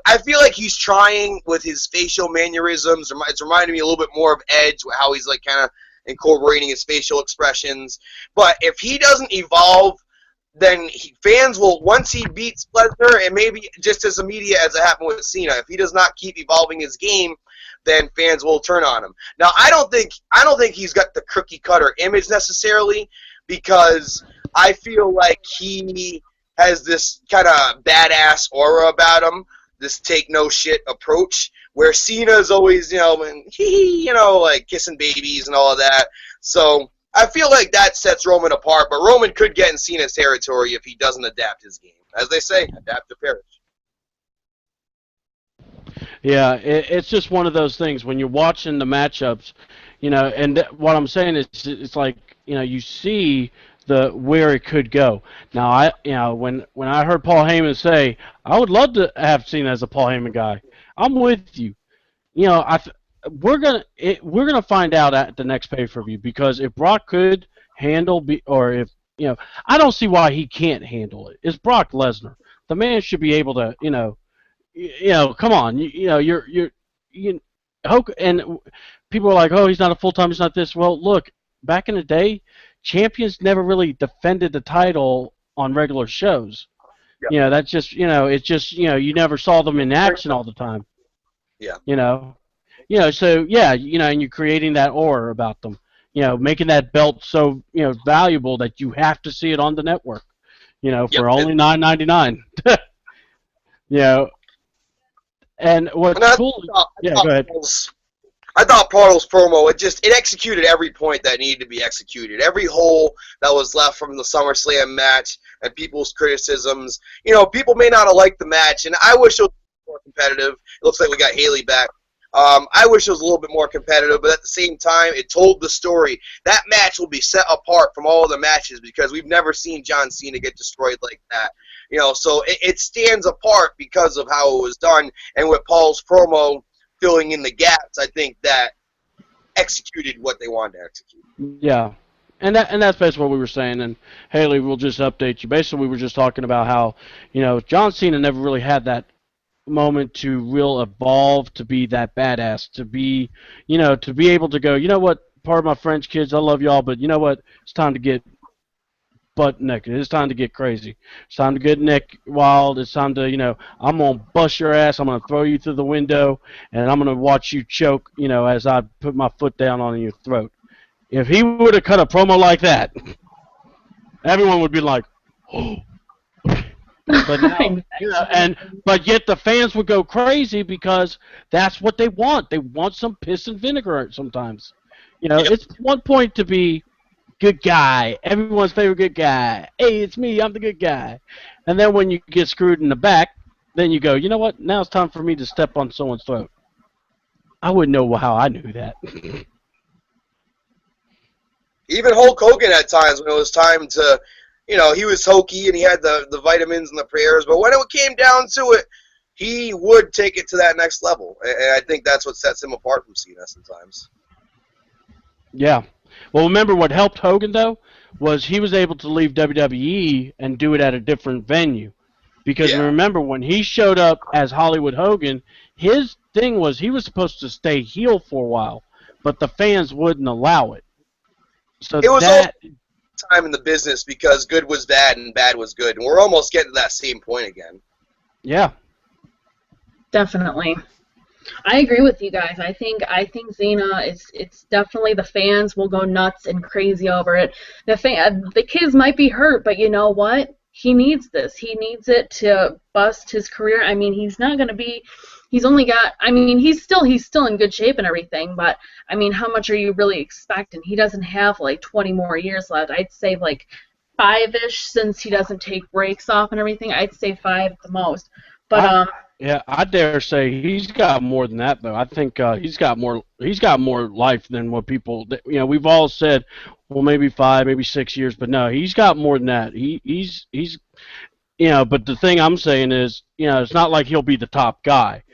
I feel like he's trying with his facial mannerisms. It's reminding me a little bit more of Edge, how he's like kind of incorporating his facial expressions. But if he doesn't evolve, then fans will, once he beats Lesnar, and maybe just as immediate as it happened with Cena, if he does not keep evolving his game, then fans will turn on him. Now, I don't think he's got the cookie cutter image necessarily, because I feel like he has this kind of badass aura about him, this take no shit approach, where Cena's always, like kissing babies and all of that. So I feel like that sets Roman apart, but Roman could get in Cena's territory if he doesn't adapt his game. As they say, adapt to perish. Yeah, it's just one of those things when you're watching the matchups, and what I'm saying is it's like, you see where it could go. Now, when I heard Paul Heyman say, I would love to have Cena as a Paul Heyman guy. I'm with you. We're gonna find out at the next pay-per-view, because if Brock could handle, or if I don't see why he can't handle it. It's Brock Lesnar. The man should be able to, come on, and people are like, oh, he's not a full-time, he's not this. Well, look, back in the day, champions never really defended the title on regular shows. Yep. That's just, it's just, you never saw them in action all the time. Yeah. So, yeah, and you're creating that aura about them, making that belt so, valuable that you have to see it on the network, for only $9.99. And what's cool? Yeah, go ahead. I thought Pardo's promo, it executed every point that needed to be executed. Every hole that was left from the SummerSlam match and people's criticisms. People may not have liked the match, and I wish it was more competitive. It looks like we got Haley back. I wish it was a little bit more competitive, but at the same time, it told the story. That match will be set apart from all other matches because we've never seen John Cena get destroyed like that. So it stands apart because of how it was done, and with Paul's promo filling in the gaps, I think that executed what they wanted to execute. Yeah, and that's basically what we were saying. And Haley, we'll just update you. Basically, we were just talking about how John Cena never really had that moment to real evolve to be that badass, to be able to go, what, pardon my French, kids, I love y'all, but you know what, it's time to get butt naked. It's time to get crazy. It's time to get Nick wild. It's time to, I'm going to bust your ass. I'm going to throw you through the window, and I'm going to watch you choke, as I put my foot down on your throat. If he would have cut a promo like that, everyone would be like, oh. But now, but yet the fans would go crazy because that's what they want. They want some piss and vinegar sometimes. It's one point to be good guy, everyone's favorite good guy. Hey, it's me, I'm the good guy. And then when you get screwed in the back, then you go, you know what? Now it's time for me to step on someone's throat. I wouldn't know how I knew that. Even Hulk Hogan at times when it was time to, he was hokey and he had the vitamins and the prayers, but when it came down to it, he would take it to that next level. And I think that's what sets him apart from Cena sometimes. Yeah. Well, remember what helped Hogan, though, was he was able to leave WWE and do it at a different venue. Because remember, when he showed up as Hollywood Hogan, his thing was he was supposed to stay heel for a while, but the fans wouldn't allow it. So it was all time in the business because good was bad and bad was good. And we're almost getting to that same point again. Yeah. Definitely. I agree with you guys. I think Xena it's definitely the fans will go nuts and crazy over it. The kids might be hurt, but you know what? He needs this. He needs it to bust his career. I mean, he's not going to be. He's only got. I mean, he's still in good shape and everything. But I mean, how much are you really expecting? He doesn't have like 20 more years left. I'd say like 5-ish since he doesn't take breaks off and everything. I'd say 5 at the most. But Yeah, I dare say he's got more than that, though. I think he's got more life than what people. We've all said, well, maybe 5, maybe 6 years, but no, he's got more than that. He's. But the thing I'm saying is, it's not like he'll be the top guy.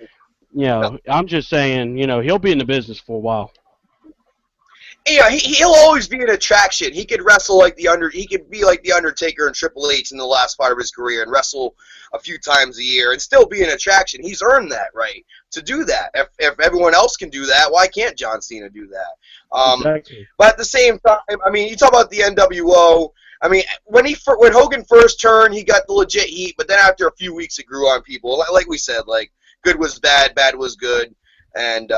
I'm just saying, he'll be in the business for a while. Yeah, he'll always be an attraction. He could wrestle he could be like the Undertaker and Triple H in the last part of his career and wrestle a few times a year and still be an attraction. He's earned that right to do that. If everyone else can do that, why can't John Cena do that? Exactly. But at the same time, I mean, you talk about the NWO. I mean, when Hogan first turned, he got the legit heat, but then after a few weeks, it grew on people. Like we said, like good was bad, bad was good, and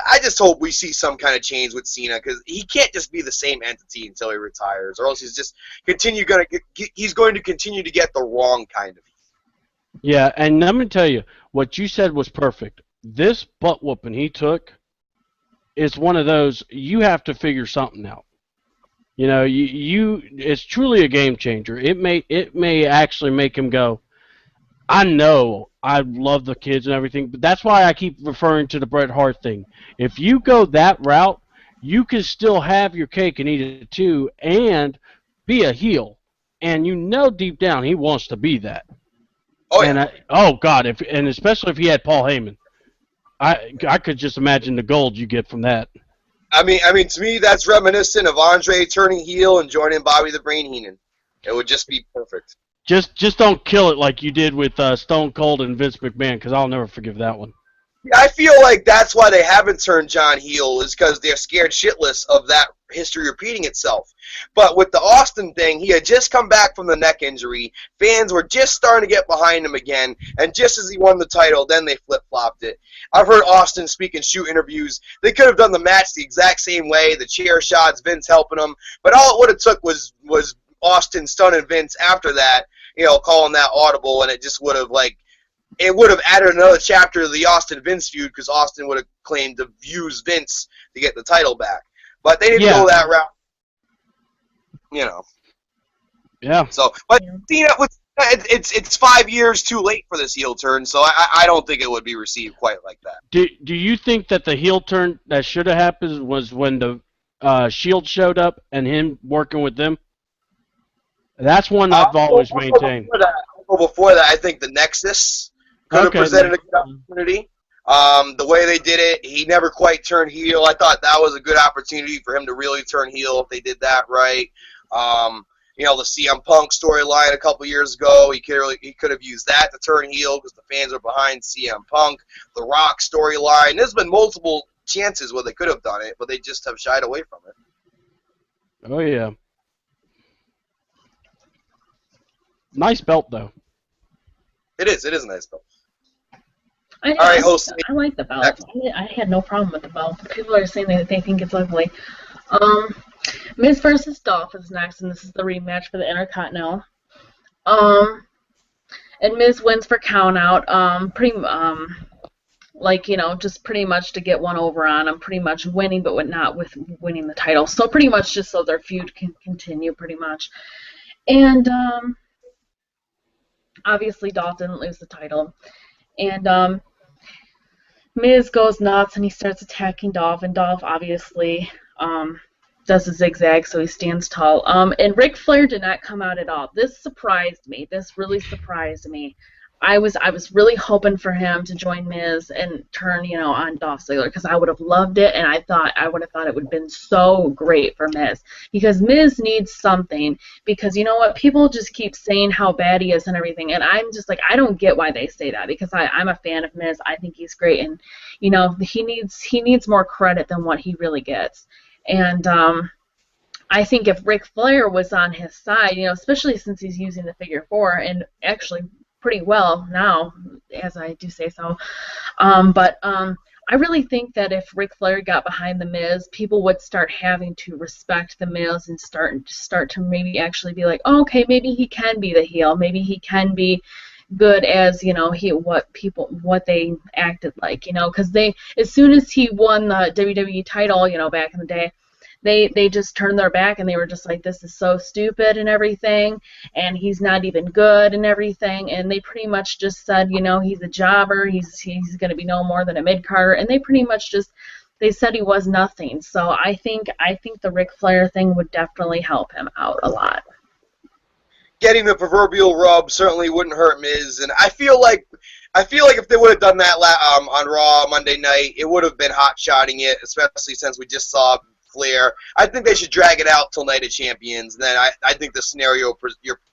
I just hope we see some kind of change with Cena because he can't just be the same entity until he retires, or else he's going to continue to get the wrong kind of heat. Yeah, and let me tell you, what you said was perfect. This butt whooping he took is one of those you have to figure something out. It's truly a game changer. It may actually make him go, I know I love the kids and everything, but that's why I keep referring to the Bret Hart thing. If you go that route, you can still have your cake and eat it too and be a heel. And deep down he wants to be that. Oh, yeah. And God, and especially if he had Paul Heyman. I could just imagine the gold you get from that. I mean, to me, that's reminiscent of Andre turning heel and joining Bobby the Brain Heenan. It would just be perfect. Just don't kill it like you did with Stone Cold and Vince McMahon, because I'll never forgive that one. Yeah, I feel like that's why they haven't turned John heel, is because they're scared shitless of that history repeating itself. But with the Austin thing, he had just come back from the neck injury. Fans were just starting to get behind him again, and just as he won the title, then they flip-flopped it. I've heard Austin speak in shoot interviews. They could have done the match the exact same way, the chair shots, Vince helping them, but all it would have took was Austin stunning Vince after that, calling that audible, and it just would have, it would have added another chapter to the Austin-Vince feud because Austin would have claimed to use Vince to get the title back. But they didn't go that route. Yeah. So, but Cena, it's 5 years too late for this heel turn, so I don't think it would be received quite like that. Do you think that the heel turn that should have happened was when the Shield showed up and him working with them? That's one I've always maintained. Before that, I think the Nexus could have presented a good opportunity. The way they did it, he never quite turned heel. I thought that was a good opportunity for him to really turn heel if they did that right. The CM Punk storyline a couple years ago, he could have used that to turn heel because the fans are behind CM Punk. The Rock storyline, there's been multiple chances where they could have done it, but they just have shied away from it. Oh, yeah. Nice belt, though. It is a nice belt. I like the belt. I had no problem with the belt. People are saying that they think it's ugly. Miz versus Dolph is next, and this is the rematch for the Intercontinental. And Miz wins for countout. Just pretty much to get one over on him, pretty much winning, but not with winning the title. So pretty much just so their feud can continue, pretty much. And obviously Dolph didn't lose the title. And Miz goes nuts and he starts attacking Dolph, and Dolph obviously does a zigzag, so he stands tall. And Ric Flair did not come out at all. This surprised me. This really surprised me. I was really hoping for him to join Miz and turn, on Dolph Ziggler, because I would have loved it, and I would have thought it would have been so great for Miz, because Miz needs something. Because you know what, people just keep saying how bad he is and everything, and I'm just like, I don't get why they say that, because I'm a fan of Miz. I think he's great, and he needs more credit than what he really gets. And I think if Ric Flair was on his side, especially since he's using the figure four, and actually pretty well now, as I do say so. But I really think that if Ric Flair got behind The Miz, people would start having to respect The Miz and start to maybe actually be like, oh, okay, maybe he can be the heel, maybe he can be good as what they acted like, because as soon as he won the WWE title, back in the day, they just turned their back and they were just like, this is so stupid and everything, and he's not even good and everything, and they pretty much just said, he's a jobber, he's going to be no more than a mid-carder, and they pretty much they said he was nothing. So I think the Ric Flair thing would definitely help him out a lot. Getting the proverbial rub certainly wouldn't hurt Miz, and I feel like if they would have done that on Raw Monday night, it would have been hot-shotting it, especially since we just saw Flair. I think they should drag it out till Night of Champions. And then I think the scenario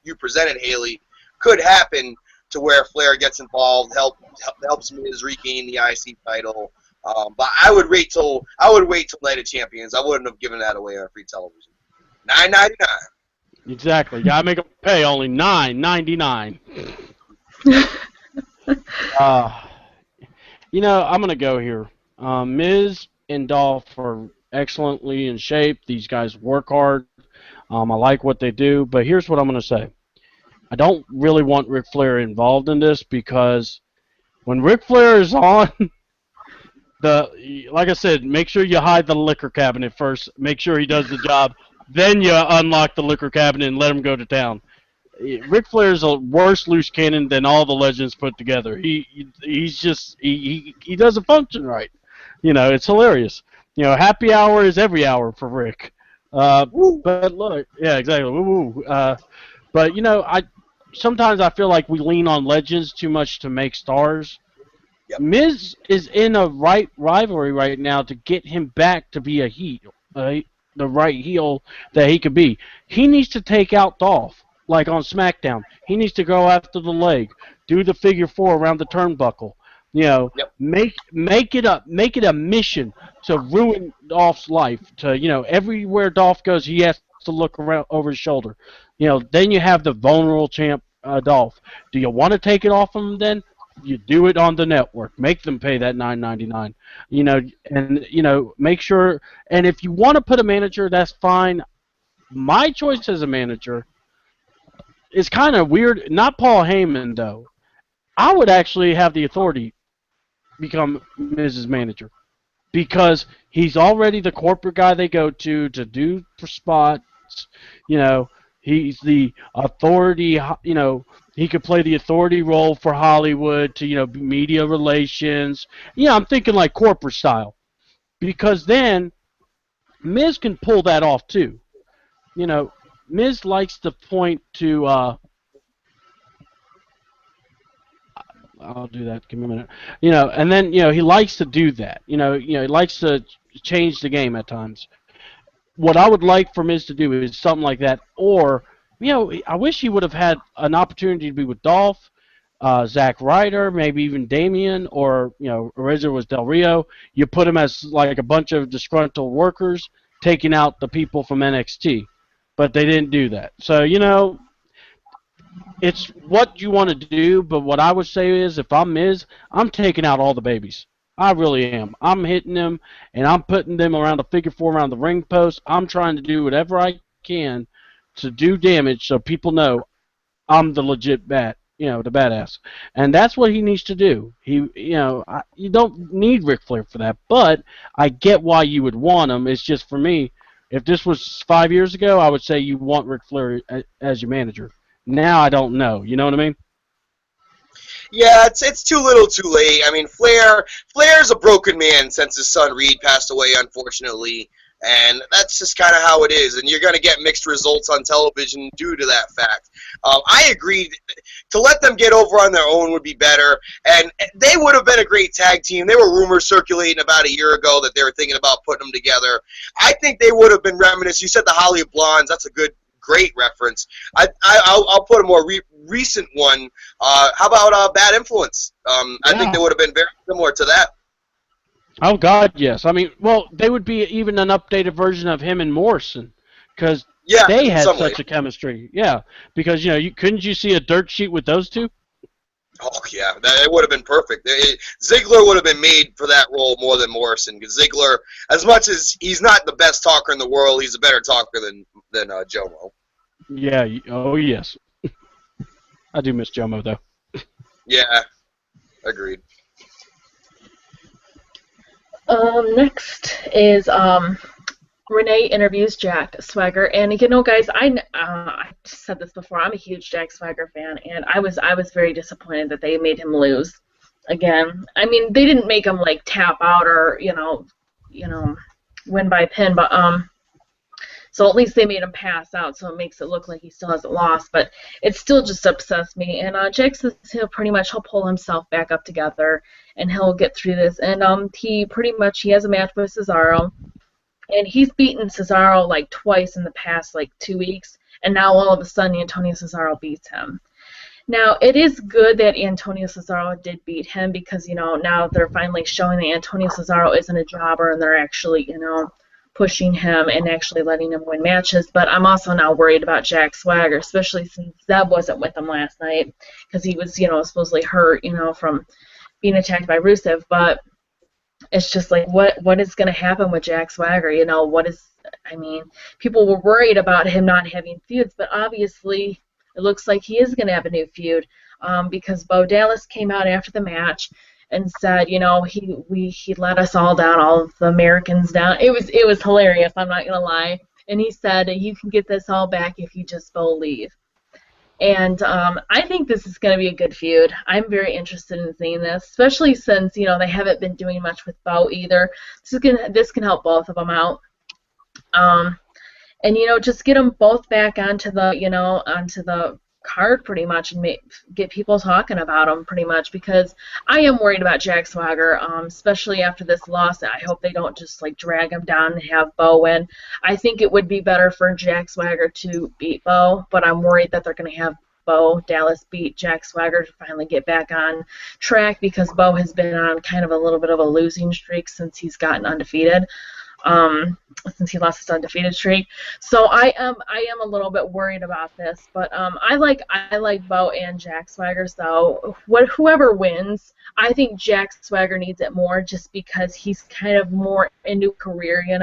you presented, Haley, could happen to where Flair gets involved, helps Miz regain the IC title. But I would wait till Night of Champions. I wouldn't have given that away on free television. $9.99. Exactly. You gotta make them pay only $9.99. I'm gonna go here. Miz and Dolph are excellently in shape. These guys work hard. I like what they do, but here's what I'm going to say. I don't really want Ric Flair involved in this, because when Ric Flair is on, like I said, make sure you hide the liquor cabinet first. Make sure he does the job. Then you unlock the liquor cabinet and let him go to town. Ric Flair is a worse loose cannon than all the legends put together. He doesn't function right. It's hilarious. Happy hour is every hour for Rick. But look, yeah, exactly. Woo. But sometimes I feel like we lean on legends too much to make stars. Yep. Miz is in a right rivalry right now to get him back to be a heel, the right heel that he could be. He needs to take out Dolph, like on SmackDown. He needs to go after the leg, do the figure four around the turnbuckle. Yep. Make it a mission to ruin Dolph's life. To everywhere Dolph goes, he has to look around over his shoulder. Then you have the vulnerable champ Dolph. Do you want to take it off him? Then you do it on the network. Make them pay that $9.99. And make sure. And if you want to put a manager, that's fine. My choice as a manager is kind of weird. Not Paul Heyman though. I would actually have the authority become Miz's manager, because he's already the corporate guy they go to do for spots. He's the authority. He could play the authority role for Hollywood to media relations. I'm thinking like corporate style, because then Miz can pull that off too. Miz likes to point to. I'll do that. Give me a minute. And then he likes to do that. He likes to change the game at times. What I would like for Miz to do is something like that, or I wish he would have had an opportunity to be with Dolph, Zack Ryder, maybe even Damian, or originally was Del Rio. You put him as like a bunch of disgruntled workers taking out the people from NXT, but they didn't do that. So it's what you want to do, but what I would say is if I'm Miz, I'm taking out all the babies. I really am. I'm hitting them, and I'm putting them around a figure four around the ring post. I'm trying to do whatever I can to do damage so people know I'm the legit the badass. And that's what he needs to do. You don't need Ric Flair for that, but I get why you would want him. It's just for me, if this was 5 years ago, I would say you want Ric Flair as your manager. Now I don't know. You know what I mean? Yeah, it's too little, too late. I mean, Flair's a broken man since his son Reed passed away, unfortunately, and that's just kind of how it is. And you're going to get mixed results on television due to that fact. I agree. To let them get over on their own would be better, and they would have been a great tag team. There were rumors circulating about a year ago that they were thinking about putting them together. I think they would have been reminiscent. You said the Hollywood Blondes. That's a great reference. I'll put a more recent one. How about Bad Influence? I think they would have been very similar to that. Oh God, yes. I mean, well, they would be even an updated version of him and Morrison, because they had such a chemistry. Yeah, because couldn't you see a dirt sheet with those two? Oh yeah, it would have been perfect. Ziggler would have been made for that role more than Morrison, because Ziggler, as much as he's not the best talker in the world, he's a better talker than Jomo. Yeah. Oh yes. I do miss Jomo though. Yeah. Agreed. Next is Renee interviews Jack Swagger, and guys, I said this before. I'm a huge Jack Swagger fan, and I was very disappointed that they made him lose again. I mean, they didn't make him like tap out or win by pin, but so at least they made him pass out, so it makes it look like he still hasn't lost, but it still just upsets me. And Jack says he'll pull himself back up together, and he'll get through this. And he has a match with Cesaro, and he's beaten Cesaro like twice in the past like 2 weeks, and now all of a sudden Antonio Cesaro beats him. Now, it is good that Antonio Cesaro did beat him, because now they're finally showing that Antonio Cesaro isn't a jobber, and they're actually pushing him and actually letting him win matches. But I'm also now worried about Jack Swagger, especially since Zeb wasn't with him last night, because he was supposedly hurt from being attacked by Rusev. But it's just like, what is going to happen with Jack Swagger? People were worried about him not having feuds, but obviously it looks like he is going to have a new feud, because Bo Dallas came out after the match and said, he let us all down, all of the Americans down. It was hilarious, I'm not gonna lie. And he said, you can get this all back if you just believe. And I think this is going to be a good feud. I'm very interested in seeing this, especially since they haven't been doing much with Bo either. This can help both of them out. And just get them both back onto the card pretty much, and get people talking about him pretty much, because I am worried about Jack Swagger, especially after this loss. I hope they don't just like drag him down and have Bo win. I think it would be better for Jack Swagger to beat Bo, but I'm worried that they're going to have Bo Dallas beat Jack Swagger to finally get back on track, because Bo has been on kind of a little bit of a losing streak since he's gotten undefeated. Since he lost his undefeated streak. So I am a little bit worried about this, but I like Bo and Jack Swagger. So whoever wins, I think Jack Swagger needs it more, just because he's kind of more into career, and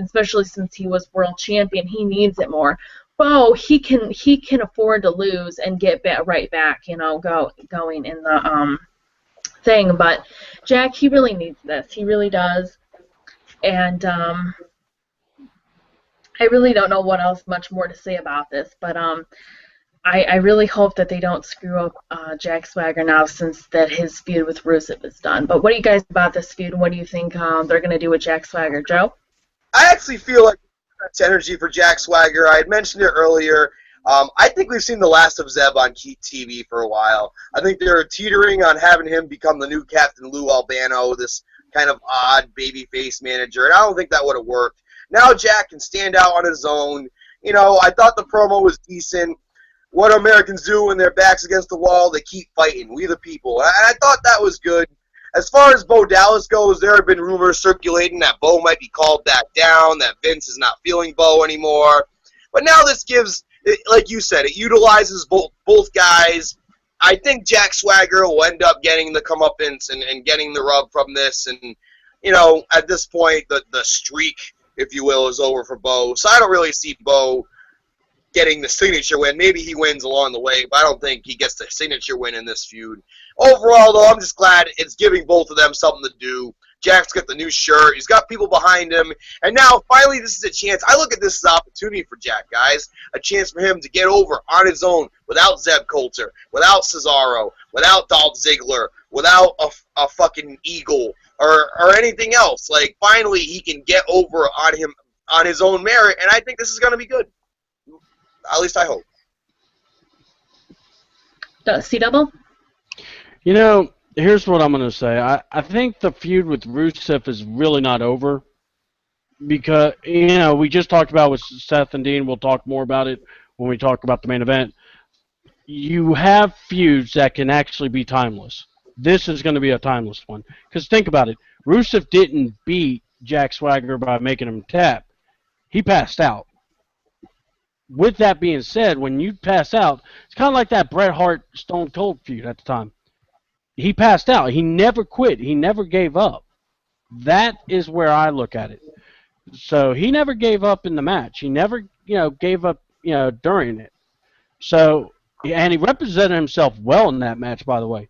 especially since he was world champion, he needs it more. Bo, he can afford to lose and get right back, going in the thing. But Jack, he really needs this. He really does. And I really don't know what else much more to say about this, but I really hope that they don't screw up Jack Swagger now, since that his feud with Rusev is done. But what do you guys about this feud, and what do you think they're going to do with Jack Swagger? Joe? I actually feel like that's energy for Jack Swagger. I had mentioned it earlier. I think we've seen the last of Zeb on TV for a while. I think they're teetering on having him become the new Captain Lou Albano, this kind of odd babyface manager, and I don't think that would have worked. Now Jack can stand out on his own. I thought the promo was decent. What Americans do when their back's against the wall, they keep fighting. We the people. And I thought that was good. As far as Bo Dallas goes, there have been rumors circulating that Bo might be called back down, that Vince is not feeling Bo anymore. But now this gives like you said, it utilizes both guys. I think Jack Swagger will end up getting the comeuppance and getting the rub from this. And, you know, at this point, the streak, if you will, is over for Bo. So I don't really see Bo getting the signature win. Maybe he wins along the way, but I don't think he gets the signature win in this feud. Overall, though, I'm just glad it's giving both of them something to do. Jack's got the new shirt. He's got people behind him. And now, finally, this is a chance. I look at this as an opportunity for Jack, guys. A chance for him to get over on his own without Zeb Coulter, without Cesaro, without Dolph Ziggler, without a fucking Eagle or anything else. Like, finally, he can get over on his own merit, and I think this is going to be good. At least I hope. C-Double? You know, here's what I'm going to say. I think the feud with Rusev is really not over because, you know, we just talked about with Seth and Dean. We'll talk more about it when we talk about the main event. You have feuds that can actually be timeless. This is going to be a timeless one. Because think about it. Rusev didn't beat Jack Swagger by making him tap. He passed out. With that being said, when you pass out, it's kind of like that Bret Hart Stone Cold feud at the time. He passed out. He never quit. He never gave up. That is where I look at it. So he never gave up in the match. He never, gave up, during it. So, and he represented himself well in that match, by the way.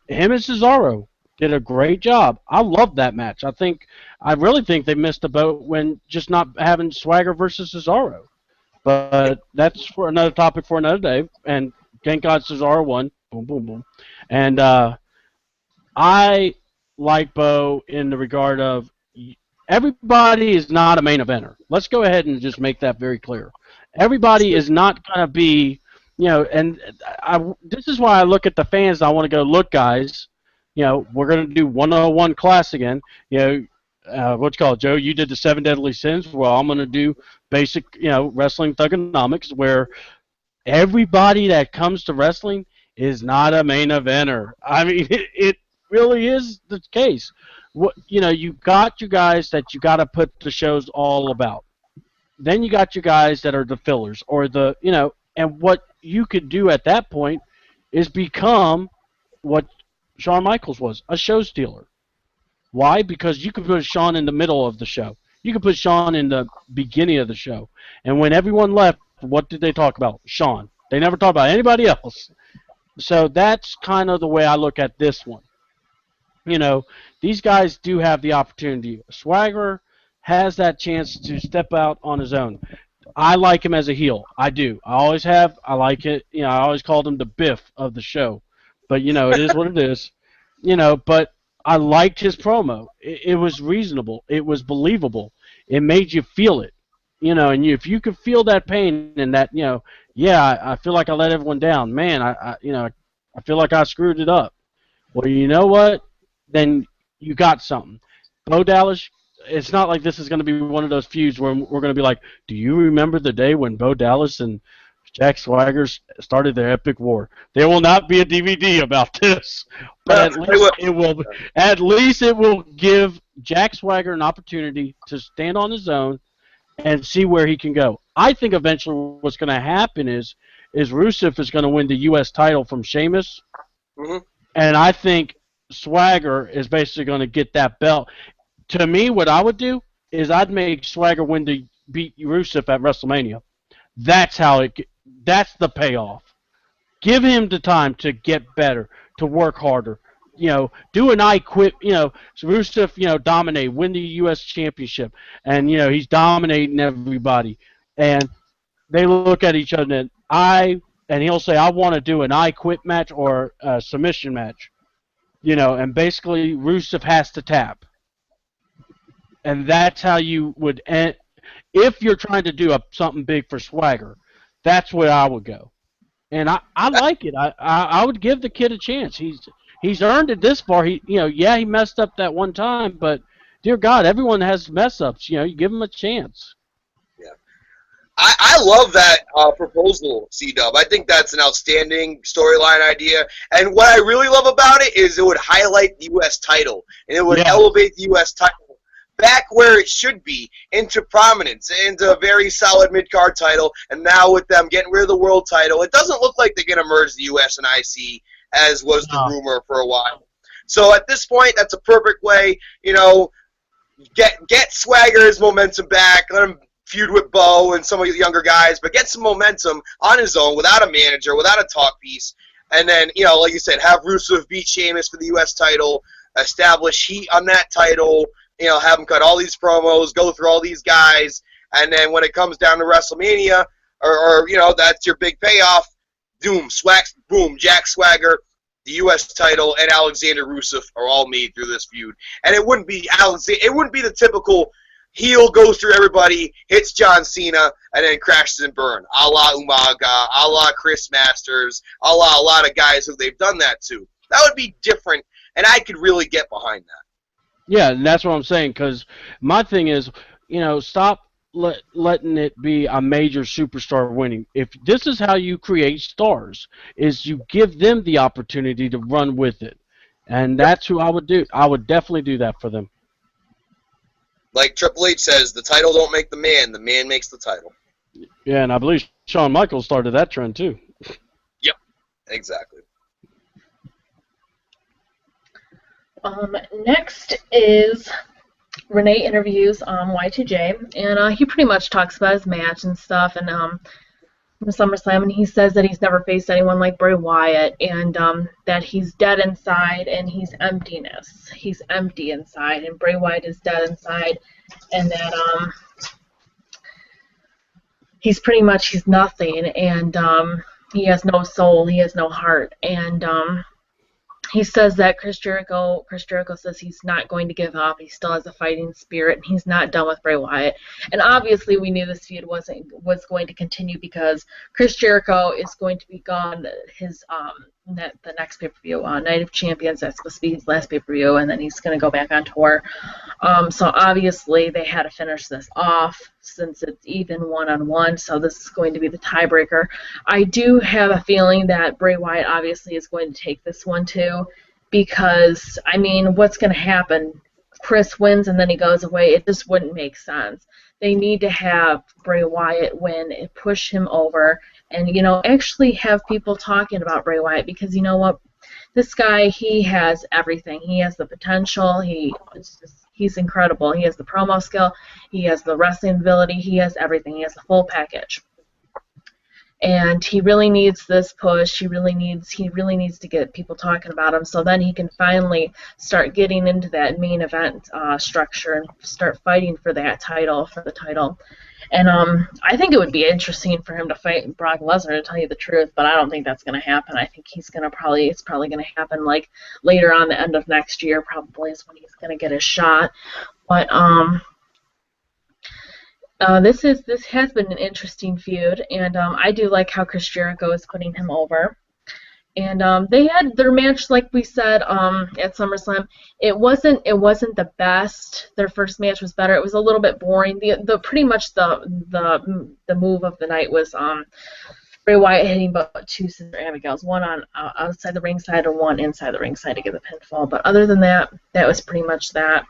Him and Cesaro did a great job. I love that match. I really think they missed the boat when just not having Swagger versus Cesaro. But that's for another topic for another day. And thank God Cesaro won. Boom, boom, boom. And I like Bo in the regard of everybody is not a main eventer. Let's go ahead and just make that very clear. Everybody is not going to be, and this is why I look at the fans and I want to go, look, guys, we're going to do 101 class again. What's called, Joe? You did the 7 Deadly Sins. Well, I'm going to do basic, wrestling thugonomics, where everybody that comes to wrestling is not a main eventer. I mean, it really is the case. You got your guys that you got to put the shows all about. Then you got your guys that are the fillers, or and what you could do at that point is become what Shawn Michaels was, a show stealer. Why? Because you could put Shawn in the middle of the show. You could put Shawn in the beginning of the show. And when everyone left, what did they talk about? Shawn. They never talked about anybody else. So that's kind of the way I look at this one. These guys do have the opportunity. Swagger has that chance to step out on his own. I like him as a heel. I do. I always have. I like it. I always called him the Biff of the show. But, it is what it is. But I liked his promo. It was reasonable. It was believable. It made you feel it. And if you could feel that pain and that, I feel like I let everyone down. Man, I feel like I screwed it up. Well, you know what? Then you got something. Bo Dallas, it's not like this is going to be one of those feuds where we're going to be like, do you remember the day when Bo Dallas and Jack Swagger started their epic war? There will not be a DVD about this, but at least it will give Jack Swagger an opportunity to stand on his own and see where he can go. I think eventually what's going to happen is Rusev is going to win the U.S. title from Sheamus, and I think Swagger is basically going to get that belt. To me, what I would do is I'd make Swagger beat Rusev at WrestleMania. That's that's the payoff. Give him the time to get better, to work harder. Do an I Quit. So Rusev, dominate, win the U.S. Championship, and he's dominating everybody. And they look at each other, and he'll say, I want to do an I Quit match or a submission match. And basically Rusev has to tap. And that's how you would end. If you're trying to do something big for Swagger, that's where I would go. And I like it. I would give the kid a chance. He's earned it this far. He messed up that one time, but dear God, everyone has mess ups. You give him a chance. Yeah, I love that proposal, C-Dub. I think that's an outstanding storyline idea. And what I really love about it is it would highlight the U.S. title, and it would elevate the U.S. title back where it should be, into prominence, into a very solid mid-card title, and now with them getting rid of the world title, it doesn't look like they're going to merge the US and IC, as was the rumor for a while. So at this point, that's a perfect way, you know, get Swagger his momentum back, let him feud with Bo and some of the younger guys, but get some momentum on his own without a manager, without a talk piece. And then, you know, like you said, have Rusev beat Sheamus for the U.S. title, establish heat on that title, you know, have him cut all these promos, go through all these guys, and then when it comes down to WrestleMania, or you know, that's your big payoff, boom, Jack Swagger, the U.S. title, and Alexander Rusev are all made through this feud. And it wouldn't be the typical heel goes through everybody, hits John Cena, and then crashes and burns, a la Umaga, a la Chris Masters, a la a lot of guys who they've done that to. That would be different, and I could really get behind that. Yeah, and that's what I'm saying, because my thing is, you know, stop letting it be a major superstar winning. If this is how you create stars, is you give them the opportunity to run with it. And that's who I would do. I would definitely do that for them. Like Triple H says, the title don't make the man makes the title. Yeah, and I believe Shawn Michaels started that trend too. Yep, exactly. Next is Renee interviews Y2J, and he pretty much talks about his match and stuff, and from SummerSlam, and he says that he's never faced anyone like Bray Wyatt, and that he's dead inside, and he's emptiness. He's empty inside, and Bray Wyatt is dead inside, and that he's nothing, and he has no soul, he has no heart, and he says that Chris Jericho says he's not going to give up. He still has a fighting spirit, and he's not done with Bray Wyatt. And obviously, we knew this feud was going to continue because Chris Jericho is going to be gone the next pay-per-view, Night of Champions. That's supposed to be his last pay-per-view, and then he's going to go back on tour. So obviously, they had to finish this off since it's even one-on-one. So this is going to be the tiebreaker. I do have a feeling that Bray Wyatt obviously is going to take this one too, because I mean, what's going to happen? Chris wins and then he goes away. It just wouldn't make sense. They need to have Bray Wyatt win and push him over, and you know, actually have people talking about Bray Wyatt, because you know what, this guy, he has everything. He has the potential. He's incredible. He has the promo skill. He has the wrestling ability. He has everything. He has the full package. And he really needs this push. He really needs to get people talking about him, so then he can finally start getting into that main event structure and start fighting for that title, for the title. And I think it would be interesting for him to fight Brock Lesnar, to tell you the truth, but I don't think that's going to happen. I think it's probably going to happen like later on, the end of next year probably is when he's going to get his shot. But this has been an interesting feud, and I do like how Chris Jericho is putting him over. And they had their match, like we said, at SummerSlam. It wasn't the best. Their first match was better. It was a little bit boring. Pretty much the move of the night was Bray Wyatt hitting about two Sister Abigails, one on outside the ringside and one inside the ringside to get the pinfall. But other than that, that was pretty much that.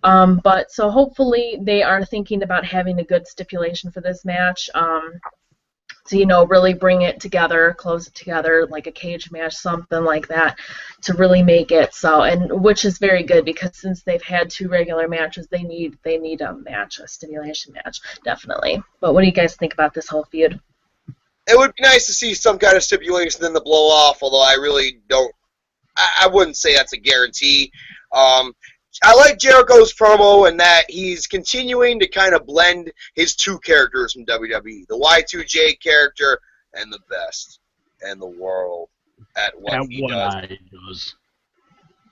But so hopefully they are thinking about having a good stipulation for this match. To, you know, really bring it together, close it together, like a cage match, something like that, to really make it so, and which is very good, because since they've had two regular matches, they need a match, a stipulation match, definitely. But what do you guys think about this whole feud? It would be nice to see some kind of stipulation in the blow off, although I really don't. I wouldn't say that's a guarantee. I like Jericho's promo in that he's continuing to kind of blend his two characters from WWE, the Y2J character and the best in the world at what he does.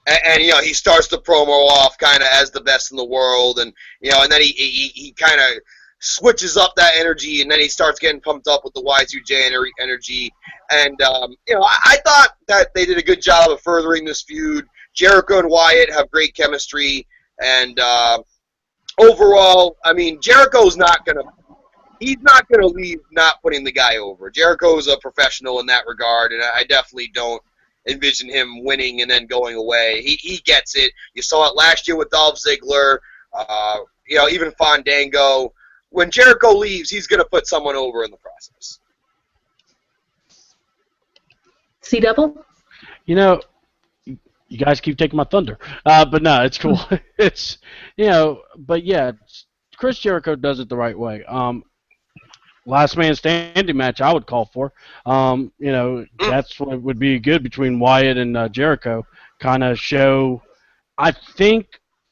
And you know, he starts the promo off kind of as the best in the world, and you know, and then he kind of switches up that energy, and then he starts getting pumped up with the Y2J energy. And you know, I thought that they did a good job of furthering this feud. Jericho and Wyatt have great chemistry, and overall, I mean, Jericho's not gonna leave not putting the guy over. Jericho's a professional in that regard, and I definitely don't envision him winning and then going away. He gets it. You saw it last year with Dolph Ziggler. Even Fandango. When Jericho leaves, he's going to put someone over in the process. C-Double? You guys keep taking my thunder. But no, it's cool. It's, but yeah, Chris Jericho does it the right way. Last man standing match I would call for. That's what would be good between Wyatt and Jericho. Kind of show, I think,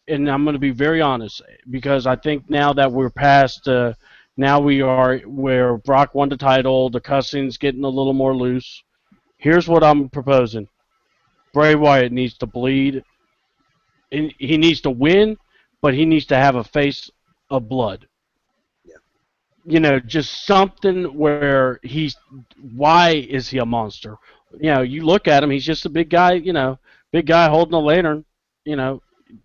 and I'm going to be very honest, because I think now that we're past, now we are where Brock won the title, the cussing's getting a little more loose. Here's what I'm proposing. Bray Wyatt needs to bleed. And he needs to win, but he needs to have a face of blood. Just something where why is he a monster? You look at him, he's just a big guy, big guy holding a lantern,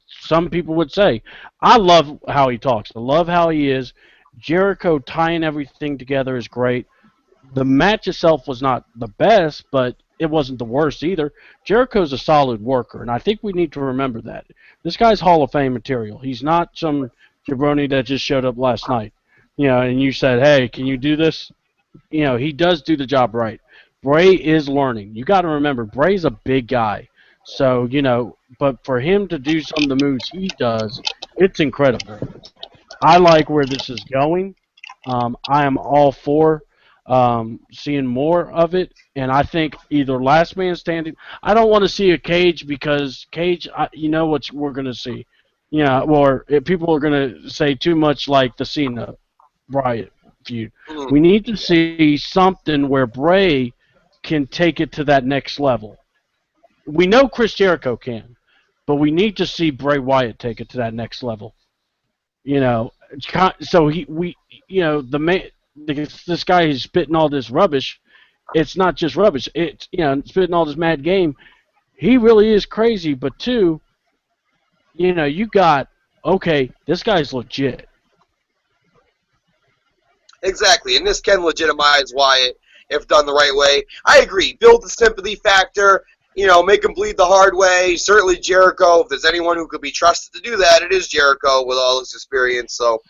some people would say. I love how he talks. I love how he is. Jericho tying everything together is great. The match itself was not the best, but it wasn't the worst either. Jericho's a solid worker, and I think we need to remember that. This guy's Hall of Fame material. He's not some jabroni that just showed up last night. And you said, hey, can you do this? He does do the job right. Bray is learning. You got to remember, Bray's a big guy. So, but for him to do some of the moves he does, it's incredible. I like where this is going. I am all for seeing more of it, and I think either last man standing. I don't want to see a Cage, because Cage, what we're going to see. Or people are going to say too much like the Cena Riot feud. We need to see something where Bray can take it to that next level. We know Chris Jericho can, but we need to see Bray Wyatt take it to that next level. So this guy is spitting all this rubbish. It's not just rubbish. It's spitting all this mad game. He really is crazy. But two, you got, okay, this guy's legit. Exactly, and this can legitimize Wyatt if done the right way. I agree. Build the sympathy factor. Make him bleed the hard way. Certainly Jericho, if there's anyone who could be trusted to do that, it is Jericho with all his experience. So,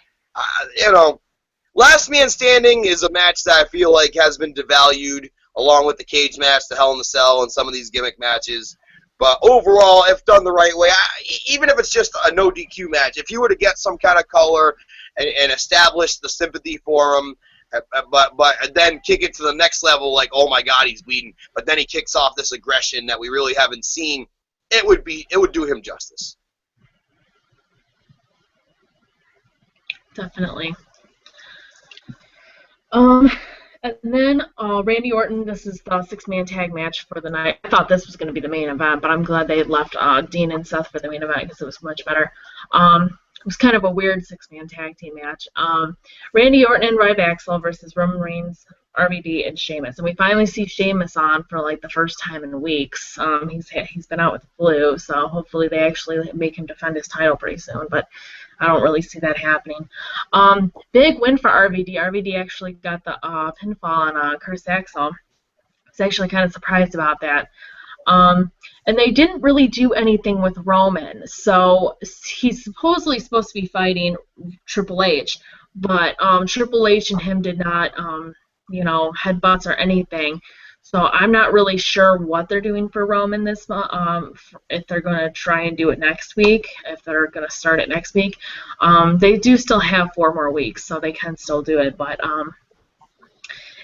Last Man Standing is a match that I feel like has been devalued, along with the cage match, the Hell in the Cell, and some of these gimmick matches. But overall, if done the right way, even if it's just a no DQ match, if you were to get some kind of color and establish the sympathy for him, but then kick it to the next level, like, oh my God, he's bleeding, but then he kicks off this aggression that we really haven't seen, it would do him justice. Definitely. And then Randy Orton, this is the six-man tag match for the night. I thought this was going to be the main event, but I'm glad they left Dean and Seth for the main event because it was much better. It was kind of a weird six-man tag team match. Randy Orton and Ryback versus Roman Reigns, RVD, and Sheamus. And we finally see Sheamus on for like the first time in weeks. He's been out with the flu, so hopefully they actually make him defend his title pretty soon. But I don't really see that happening. Big win for RVD. RVD actually got the pinfall on Curtis Axel. I was actually kind of surprised about that. And they didn't really do anything with Roman. So he's supposedly supposed to be fighting Triple H, but Triple H and him did not, headbutts or anything. So I'm not really sure what they're doing for Roman this month, if they're going to try and do it next week, if they're going to start it next week. They do still have 4 more weeks, so they can still do it, but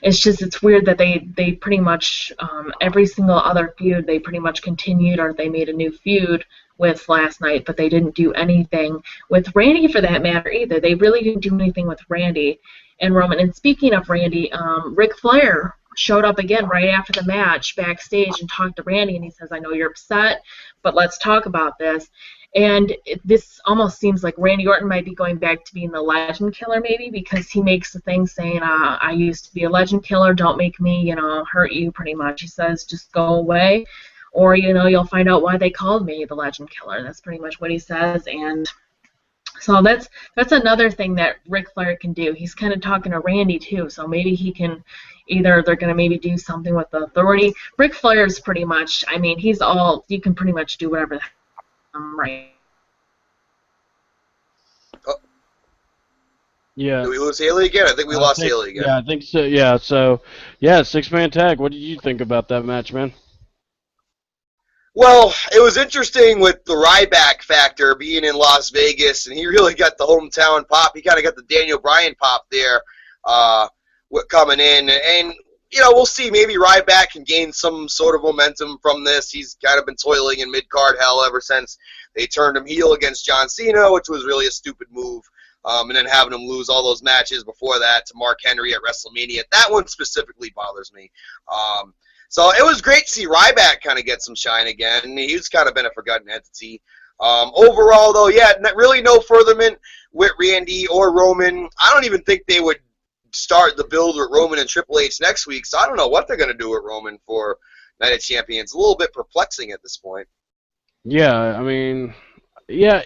it's weird that they pretty much, every single other feud they pretty much continued, or they made a new feud with last night, but they didn't do anything with Randy for that matter either. They really didn't do anything with Randy and Roman. And speaking of Randy, Ric Flair showed up again right after the match backstage and talked to Randy, and he says, I know you're upset, but let's talk about this. And this almost seems like Randy Orton might be going back to being the legend killer maybe, because he makes the thing saying, I used to be a legend killer, don't make me, hurt you pretty much. He says, just go away, or, you'll find out why they called me the legend killer. That's pretty much what he says, and so that's another thing that Ric Flair can do. He's kind of talking to Randy too, so maybe he can, either they're going to maybe do something with the Authority. Ric Flair's pretty much, he's all, you can pretty much do whatever right. Yeah. Did we lose Haley again? I think we lost Haley again. Yeah, I think so. Yeah, so yeah, 6-man tag. What did you think about that match, man? Well, it was interesting with the Ryback factor being in Las Vegas, and he really got the hometown pop. He kind of got the Daniel Bryan pop there coming in. And, we'll see. Maybe Ryback can gain some sort of momentum from this. He's kind of been toiling in mid-card hell ever since they turned him heel against John Cena, which was really a stupid move. And then having him lose all those matches before that to Mark Henry at WrestleMania. That one specifically bothers me. So it was great to see Ryback kind of get some shine again. He's kind of been a forgotten entity. Overall, though, yeah, really no furtherment with Randy or Roman. I don't even think they would start the build with Roman and Triple H next week, so I don't know what they're going to do with Roman for Night of Champions. A little bit perplexing at this point. Yeah, I mean, yeah,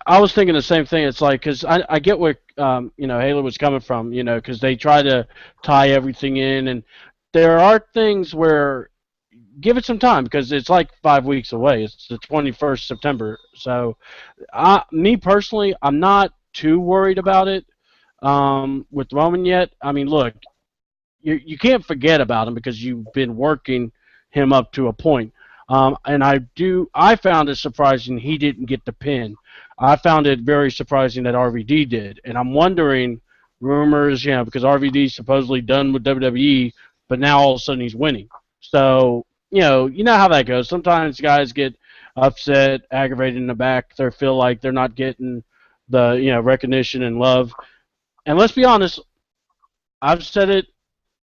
I was thinking the same thing. It's like, because I get where, Haley was coming from, because they try to tie everything in, and there are things where give it some time because it's like 5 weeks away. It's the 21st September. So, me personally, I'm not too worried about it with Roman yet. I mean, look, you can't forget about him because you've been working him up to a point. And I found it surprising he didn't get the pin. I found it very surprising that RVD did. And I'm wondering, rumors, because RVD's supposedly done with WWE, but now all of a sudden he's winning. So, you know how that goes. Sometimes guys get upset, aggravated in the back. They feel like they're not getting the, recognition and love. And let's be honest, I've said it.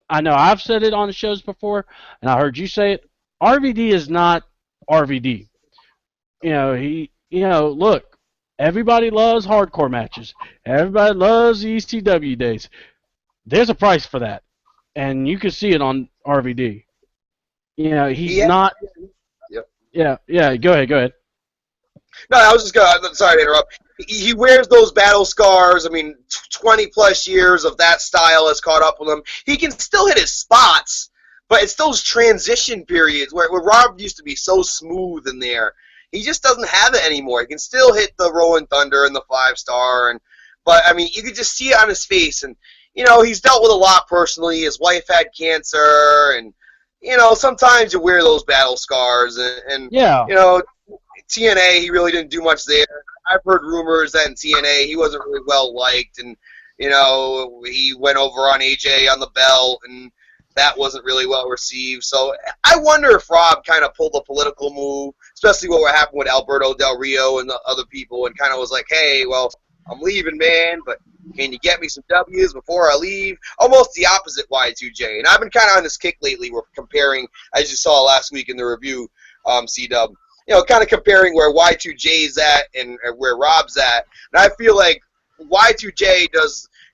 I know I've said it on the shows before, and I heard you say it. RVD is not RVD. Look, everybody loves hardcore matches. Everybody loves the ECW days. There's a price for that. And you can see it on RVD. He's not. Yep. Yeah. Go ahead. No, I was just going. Sorry to interrupt. He wears those battle scars. I mean, 20+ years of that style has caught up with him. He can still hit his spots, but it's those transition periods where Rob used to be so smooth in there. He just doesn't have it anymore. He can still hit the Rolling Thunder and the 5-star, but I mean, you could just see it on his face, and he's dealt with a lot personally. His wife had cancer, and sometimes you wear those battle scars, and yeah. TNA, he really didn't do much there. I've heard rumors that in TNA he wasn't really well liked, and he went over on AJ on the belt, and that wasn't really well received. So I wonder if Rob kind of pulled a political move, especially what happened with Alberto Del Rio and the other people, and kind of was like, hey, well, I'm leaving, man, but can you get me some W's before I leave? Almost the opposite Y2J. And I've been kind of on this kick lately. We're comparing, as you saw last week in the review, C-Dub, kind of comparing where Y2J is at and where Rob's at. And I feel like Y2J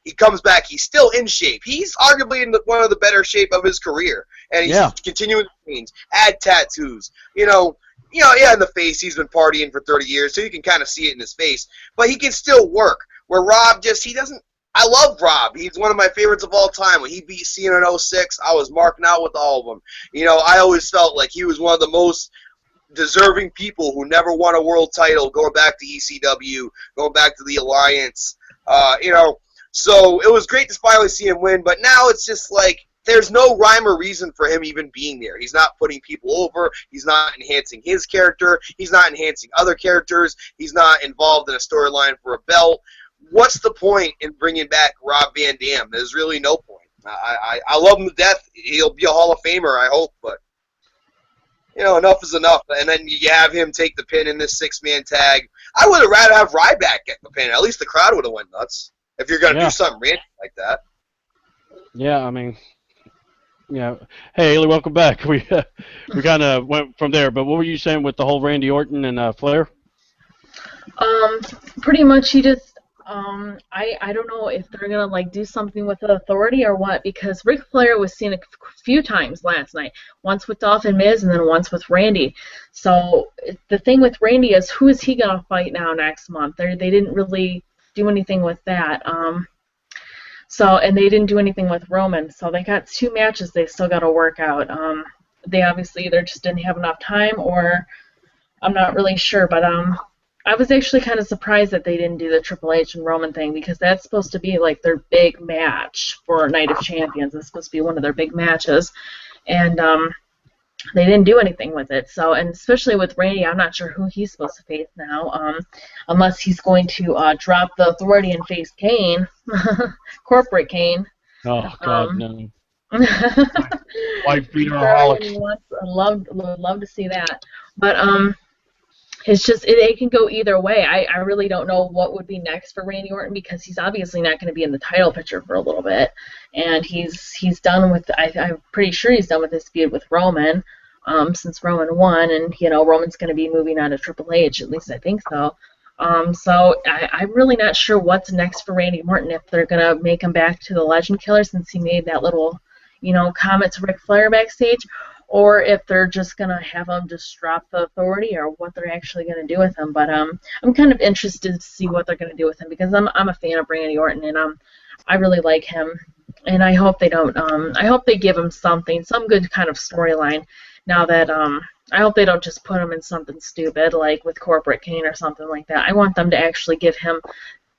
he comes back, he's still in shape. He's arguably in one of the better shape of his career. And he's continuing to change, add tattoos. In the face, he's been partying for 30 years, so you can kind of see it in his face. But he can still work. Where Rob he doesn't. I love Rob. He's one of my favorites of all time. When he beat Cena in 06, I was marking out with all of them. I always felt like he was one of the most deserving people who never won a world title, going back to ECW, going back to the Alliance. So it was great to finally see him win, but now it's just like there's no rhyme or reason for him even being there. He's not putting people over. He's not enhancing his character. He's not enhancing other characters. He's not involved in a storyline for a belt. What's the point in bringing back Rob Van Dam? There's really no point. I love him to death. He'll be a Hall of Famer, I hope, but enough is enough. And then you have him take the pin in this 6-man tag. I would have rather have Ryback get the pin. At least the crowd would have went nuts if you're going to do something random like that. Yeah, I mean, hey, Haley, welcome back. We kind of went from there, but what were you saying with the whole Randy Orton and Flair? Pretty much he just I don't know if they're gonna do something with the Authority or what, because Ric Flair was seen a few times last night. Once with Dolph and Miz, and then once with Randy. So the thing with Randy is, who is he gonna fight now next month? They didn't really do anything with that. And they didn't do anything with Roman. So they got 2 matches they still got to work out. They obviously either just didn't have enough time, or I'm not really sure, but I was actually kind of surprised that they didn't do the Triple H and Roman thing, because that's supposed to be like their big match for Night of Champions. It's supposed to be one of their big matches, and they didn't do anything with it. So, and especially with Randy, I'm not sure who he's supposed to face now, unless he's going to drop the Authority and face Kane, Corporate Kane. Oh God, no. Wife beater would love to see that, but it's just it can go either way. I really don't know what would be next for Randy Orton, because he's obviously not going to be in the title picture for a little bit, and he's done with. I'm pretty sure he's done with his feud with Roman, since Roman won, and Roman's going to be moving on to Triple H. At least I think so. So I'm really not sure what's next for Randy Orton, if they're going to make him back to the Legend Killer since he made that little comment to Ric Flair backstage, or if they're just going to have him just drop the Authority, or what they're actually going to do with him. But I'm kind of interested to see what they're going to do with him, because I'm a fan of Randy Orton, and I really like him, and I hope they don't I hope they give him some good kind of storyline now that I hope they don't just put him in something stupid like with Corporate Kane or something like that. I want them to actually give him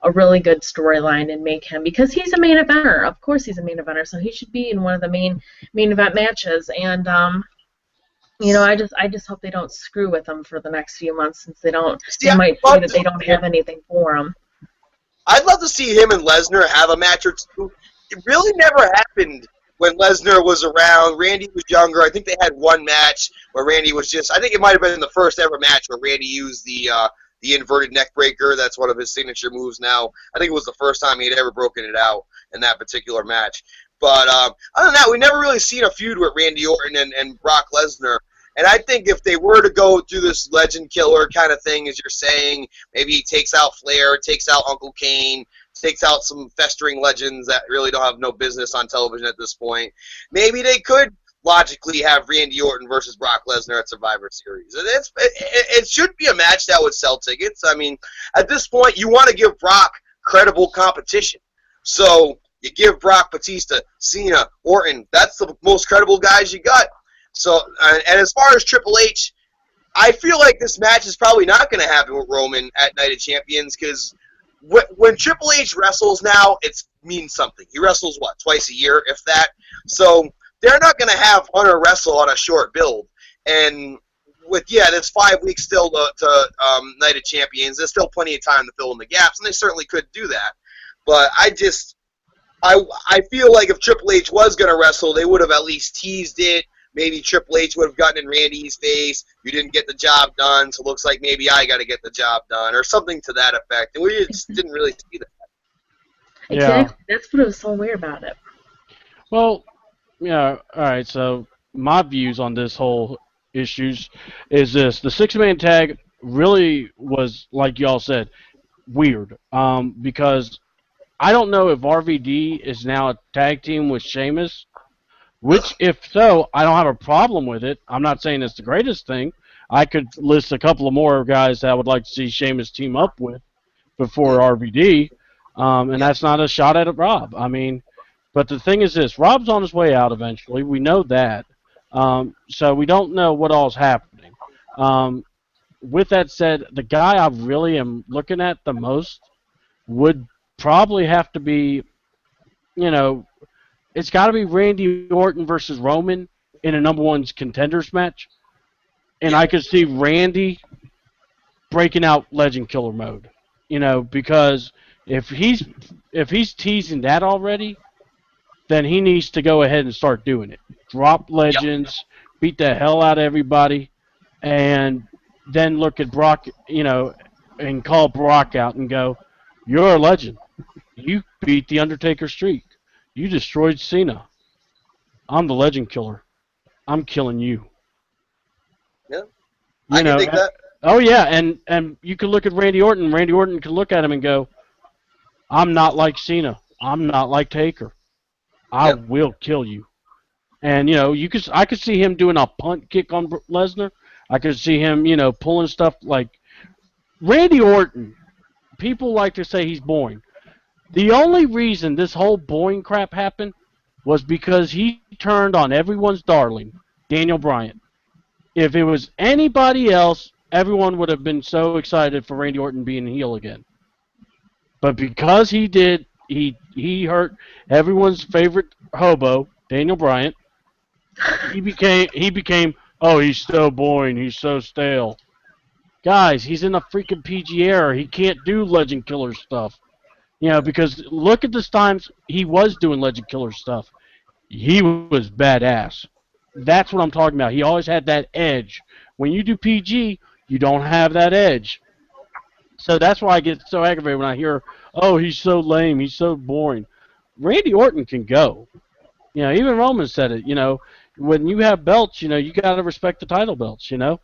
a really good storyline and make him, because he's a main eventer. Of course he's a main eventer, so he should be in one of the main event matches. And I just hope they don't screw with him for the next few months, since they might see that they don't have anything for him. I'd love to see him and Lesnar have a match or two. It really never happened when Lesnar was around. Randy was younger. I think they had one match where Randy was I think it might have been the first ever match where Randy used the inverted neck breaker. That's one of his signature moves now. I think it was the first time he had ever broken it out in that particular match. But other than that, we never really seen a feud with Randy Orton and Brock Lesnar. And I think if they were to go through this Legend Killer kind of thing, as you're saying, maybe he takes out Flair, takes out Uncle Kane, takes out some festering legends that really don't have no business on television at this point, maybe they could logically have Randy Orton versus Brock Lesnar at Survivor Series. It should be a match that would sell tickets. I mean, at this point, you want to give Brock credible competition. So you give Brock, Batista, Cena, Orton. That's the most credible guys you got. So, and as far as Triple H, I feel like this match is probably not going to happen with Roman at Night of Champions, because when Triple H wrestles now, it means something. He wrestles, twice a year, if that? So they're not going to have Hunter wrestle on a short build. And there's 5 weeks still to Night of Champions. There's still plenty of time to fill in the gaps, and they certainly could do that. But I feel like if Triple H was going to wrestle, they would have at least teased it. Maybe Triple H would have gotten in Randy's face. You didn't get the job done, so it looks like maybe I got to get the job done, or something to that effect. And we just didn't really see that. Exactly. Yeah. That's what was so weird about it. Well, yeah, all right, so my views on this whole issues is this. The six-man tag really was, like y'all said, weird, because I don't know if RVD is now a tag team with Sheamus, which, if so, I don't have a problem with it. I'm not saying it's the greatest thing. I could list a couple of more guys that I would like to see Sheamus team up with before RVD, and that's not a shot at Rob. I mean, but the thing is this. Rob's on his way out eventually. We know that. So we don't know what all's happening. With that said, the guy I really am looking at the most would probably have to be, it's got to be Randy Orton versus Roman in a number one contenders match. And I could see Randy breaking out Legend Killer mode, because if he's teasing that already, then he needs to go ahead and start doing it. Drop Legends, beat the hell out of everybody, and then look at Brock, and call Brock out and go, "You're a legend. You beat the Undertaker streak. You destroyed Cena. I'm the Legend Killer. I'm killing you." Yeah, I can think that. Oh yeah, and you can look at Randy Orton. Randy Orton can look at him and go, "I'm not like Cena. I'm not like Taker. I will kill you." And I could see him doing a punt kick on Lesnar. I could see him, pulling stuff like Randy Orton. People like to say he's boring. The only reason this whole boring crap happened was because he turned on everyone's darling, Daniel Bryan. If it was anybody else, everyone would have been so excited for Randy Orton being heel again. But because he did, he hurt everyone's favorite hobo, Daniel Bryan. He became, oh, he's so boring, he's so stale. Guys, he's in a freaking PG era. He can't do Legend Killer stuff. You know, because look at the times he was doing Legend Killer stuff. He was badass. That's what I'm talking about. He always had that edge. When you do PG, you don't have that edge. So that's why I get so aggravated when I hear, oh, he's so lame, he's so boring. Randy Orton can go. You know, even Roman said it, you know, when you have belts, you know, you got to respect the title belts, you know.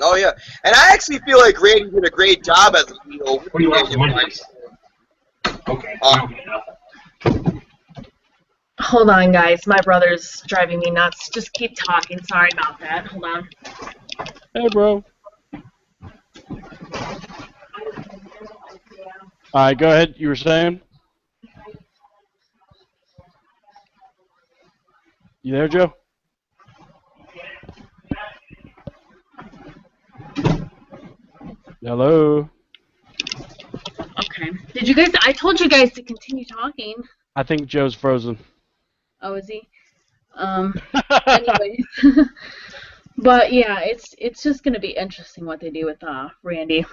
Oh, yeah. And I actually feel like Randy did a great job as a heel. What do you want? Okay. Hold on, guys. My brother's driving me nuts. Just keep talking. Sorry about that. Hold on. Hey, bro. All right, go ahead. You were saying? You there, Joe? Hello? Okay. Did you guys... I told you guys to continue talking. I think Joe's frozen. Oh, is he? Anyways. But, yeah, it's just going to be interesting what they do with Randy.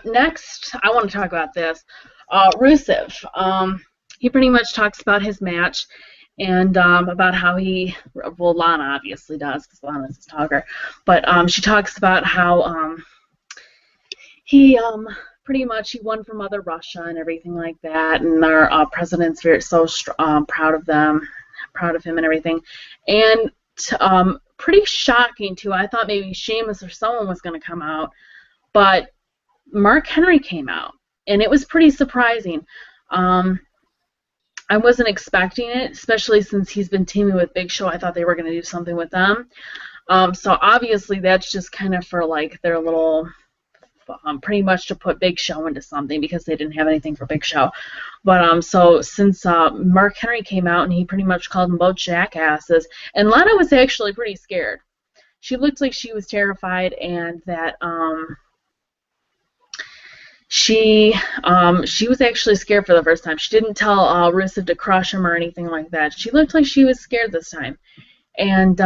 Next, I want to talk about this. Rusev. He pretty much talks about his match and about how he, well, Lana obviously does because Lana's his talker, but she talks about how he pretty much he won from Mother Russia and everything like that, and our president's so proud of them, proud of him and everything, and pretty shocking too. I thought maybe Sheamus or someone was going to come out, but Mark Henry came out, and it was pretty surprising. I wasn't expecting it, especially since he's been teaming with Big Show. I thought they were going to do something with them. So obviously that's just kind of for like their little, pretty much to put Big Show into something because they didn't have anything for Big Show. But so since Mark Henry came out and he pretty much called them both jackasses, and Lana was actually pretty scared. She looked like she was terrified, and that she was actually scared for the first time. She didn't tell Rusev to crush him or anything like that. She looked like she was scared this time. And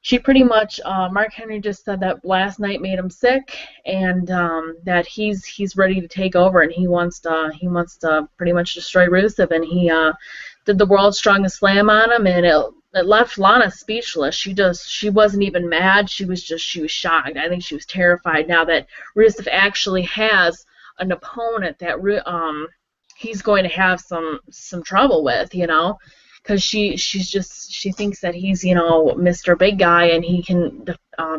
she pretty much, Mark Henry just said that last night made him sick, and that he's ready to take over, and he wants to pretty much destroy Rusev, and he did the world's strongest slam on him, and it left Lana speechless. She wasn't even mad. She was shocked. I think she was terrified now that Rusev actually has an opponent that he's going to have some trouble with, you know, because she thinks that he's, you know, Mr. Big Guy and he can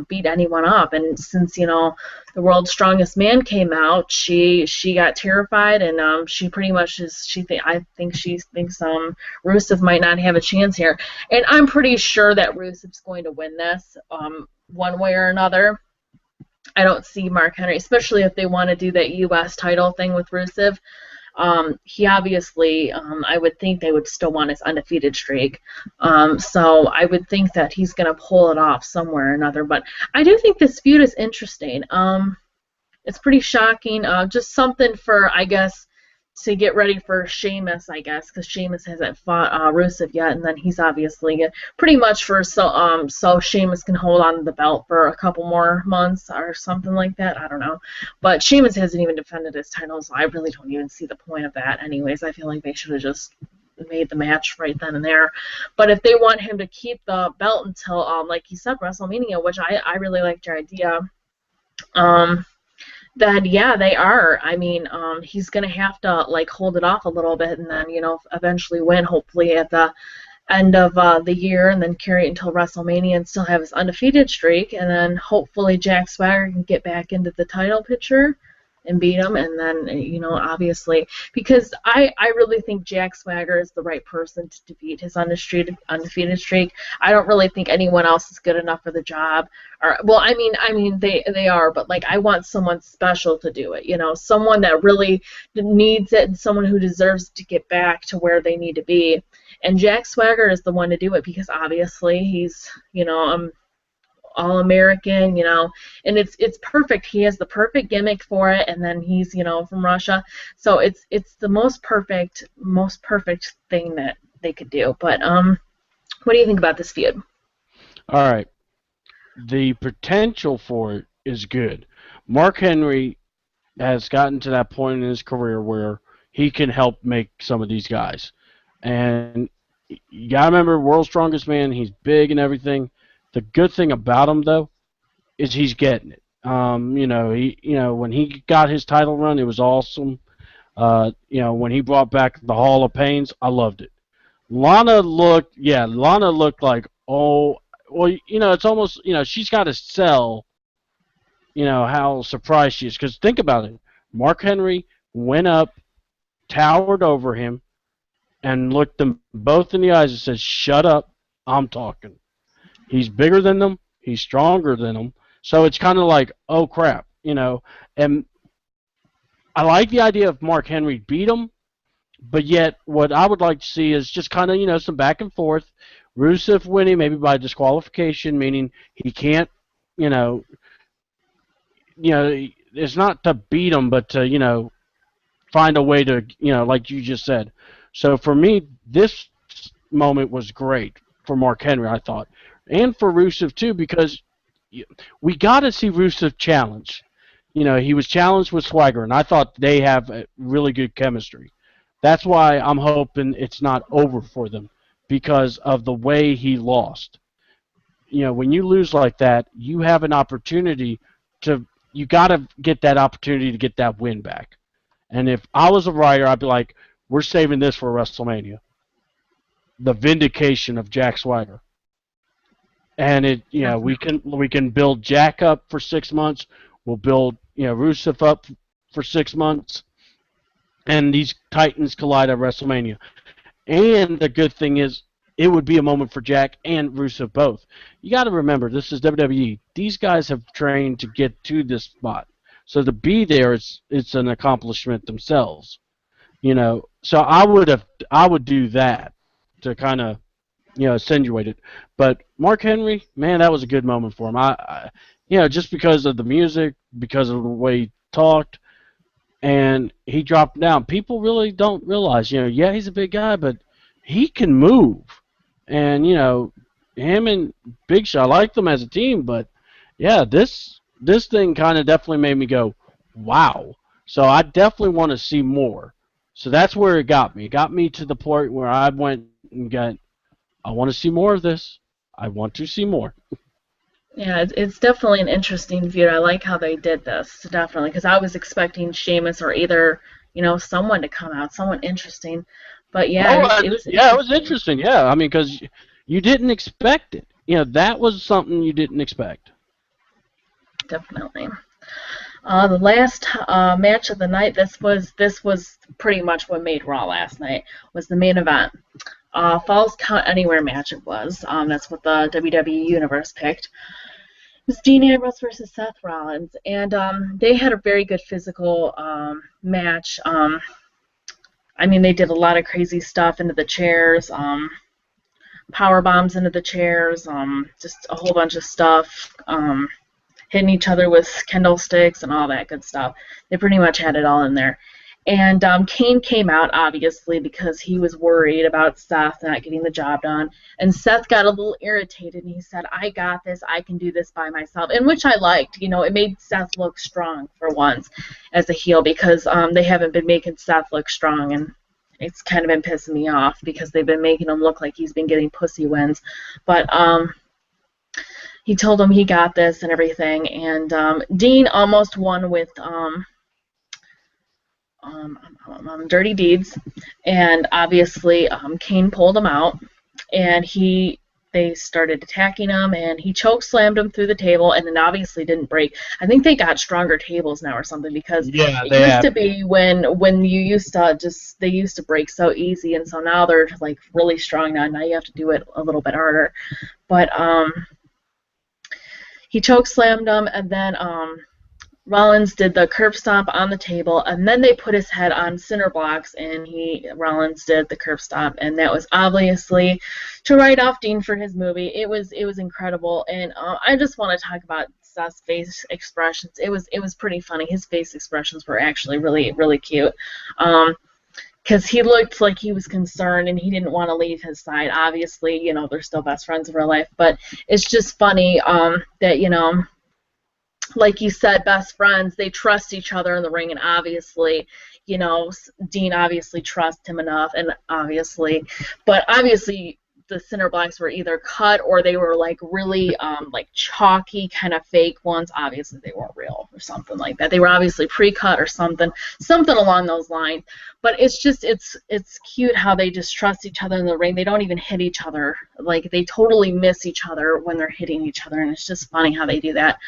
beat anyone up. And since, you know, the world's strongest man came out, she got terrified, and she pretty much I think she thinks Rusev might not have a chance here. And I'm pretty sure that Rusev's going to win this one way or another. I don't see Mark Henry, especially if they want to do that U.S. title thing with Rusev. He obviously, I would think they would still want his undefeated streak. So I would think that he's going to pull it off somewhere or another. But I do think this feud is interesting. It's pretty shocking. Just something for, I guess, to get ready for Sheamus, I guess, because Sheamus hasn't fought Rusev yet, and then he's obviously pretty much for so Sheamus can hold on to the belt for a couple more months or something like that. I don't know, but Sheamus hasn't even defended his title, so I really don't even see the point of that. Anyways, I feel like they should have just made the match right then and there. But if they want him to keep the belt until, like he said, WrestleMania, which I really liked your idea. Then yeah, they are. I mean, he's gonna have to like hold it off a little bit, and then, you know, eventually win, hopefully at the end of the year, and then carry it until WrestleMania and still have his undefeated streak, and then hopefully Jack Swagger can get back into the title picture and beat him, and then, you know, obviously, because I really think Jack Swagger is the right person to defeat his undefeated streak. I don't really think anyone else is good enough for the job. Or, well, I mean they are, but like I want someone special to do it, you know, someone that really needs it and someone who deserves to get back to where they need to be. And Jack Swagger is the one to do it because obviously he's, you know, All-American, you know, and it's perfect. He has the perfect gimmick for it, and then he's, you know, from Russia, so it's the most perfect thing that they could do. But what do you think about this feud? All right. The potential for it is good. Mark Henry has gotten to that point in his career where he can help make some of these guys. And you got to remember, World's Strongest Man, he's big and everything. The good thing about him, though, is he's getting it. When he got his title run, it was awesome. When he brought back the Hall of Pains, I loved it. Lana looked like, oh, well, it's almost, she's got to sell, how surprised she is. Because think about it. Mark Henry went up, towered over him, and looked them both in the eyes and said, "Shut up, I'm talking." He's bigger than them. He's stronger than them. So it's kind of like, oh, crap, And I like the idea of Mark Henry beat him, but yet what I would like to see is just kind of, some back and forth. Rusev winning maybe by disqualification, meaning he can't, it's not to beat him, but to, find a way to, like you just said. So for me, this moment was great for Mark Henry, I thought. And for Rusev, too, because we got to see Rusev challenge. He was challenged with Swagger, and I thought they have a really good chemistry. That's why I'm hoping it's not over for them, because of the way he lost. When you lose like that, you have an opportunity you got to get that opportunity to get that win back. And if I was a writer, I'd be like, we're saving this for WrestleMania. The vindication of Jack Swagger. And we can build Jack up for 6 months. We'll build Rusev up for 6 months, and these Titans collide at WrestleMania. And the good thing is, it would be a moment for Jack and Rusev both. You got to remember, this is WWE. These guys have trained to get to this spot, so to be there, it's an accomplishment themselves. So I would do that to kind of accentuate it. But Mark Henry, man, that was a good moment for him. I just because of the music, because of the way he talked, and he dropped down. People really don't realize, he's a big guy, but he can move. And, him and Big Show, I like them as a team, but, yeah, this thing kind of definitely made me go, wow. So I definitely want to see more. So that's where it got me. It got me to the point where I went and got, I want to see more of this. I want to see more. Yeah, it's definitely an interesting view. I like how they did this, definitely, because I was expecting Sheamus or either, someone to come out, someone interesting. But yeah, it was interesting. Yeah, I mean, because you didn't expect it. That was something you didn't expect. Definitely. The last match of the night. This was pretty much what made Raw last night. Was the main event. Falls Count Anywhere match. It was. That's what the WWE Universe picked. It was Dean Ambrose versus Seth Rollins, and they had a very good physical match. I mean, they did a lot of crazy stuff into the chairs, power bombs into the chairs, just a whole bunch of stuff, hitting each other with Kendall sticks and all that good stuff. They pretty much had it all in there. And Kane came out, obviously, because he was worried about Seth not getting the job done. And Seth got a little irritated, and he said, I got this, I can do this by myself, and which I liked. It made Seth look strong for once as a heel, because they haven't been making Seth look strong, and it's kind of been pissing me off because they've been making him look like he's been getting pussy wins. But he told him he got this and everything, and Dean almost won with Dirty Deeds, and obviously Kane pulled him out, and they started attacking him, and he choke slammed him through the table, and then obviously didn't break. I think they got stronger tables now or something, because it used to be when you used to they used to break so easy, and so now they're like really strong now. Now you have to do it a little bit harder. But he choke slammed him, and then Rollins did the curb stomp on the table, and then they put his head on cinder blocks, and Rollins did the curb stomp, and that was obviously to write off Dean for his movie. It was incredible, and I just want to talk about Seth's face expressions. It was pretty funny. His face expressions were actually really, really cute. Because he looked like he was concerned and he didn't want to leave his side. Obviously, you know, they're still best friends in real life, but it's just funny that, you know, like you said, best friends, they trust each other in the ring, and obviously, you know, Dean obviously trusts him enough, and obviously the cinder blocks were either cut or they were like really like chalky kind of fake ones. Obviously they weren't real or something like that. They were obviously pre-cut or something along those lines. But it's just it's cute how they just trust each other in the ring. They don't even hit each other. Like they totally miss each other when they're hitting each other, and it's just funny how they do that.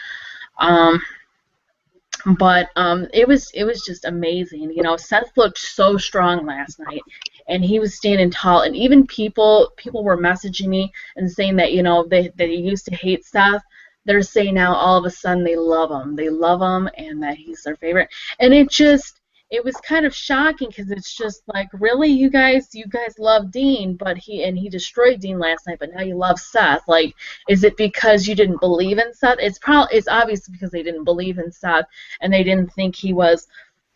But it was just amazing. You know, Seth looked so strong last night, and he was standing tall. And even people were messaging me and saying that, you know, they used to hate Seth. They're saying now all of a sudden they love him. They love him, and that he's their favorite. And it was kind of shocking because it's just like, really, you guys love Dean, but he destroyed Dean last night, but now you love Seth. Like, is it because you didn't believe in Seth? It's obviously because they didn't believe in Seth and they didn't think he was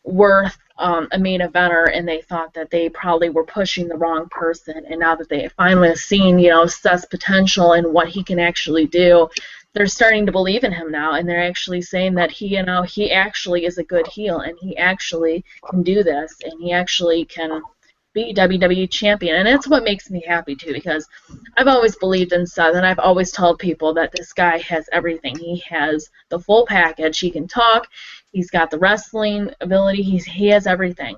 worth a main eventer, and they thought that they probably were pushing the wrong person. And now that they finally have seen, you know, Seth's potential and what he can actually do, they're starting to believe in him now, and they're actually saying that he actually is a good heel, and he actually can do this, and he actually can be WWE champion. And that's what makes me happy too, because I've always believed in Seth, and I've always told people that this guy has everything. He has the full package. He can talk. He's got the wrestling ability. He has everything.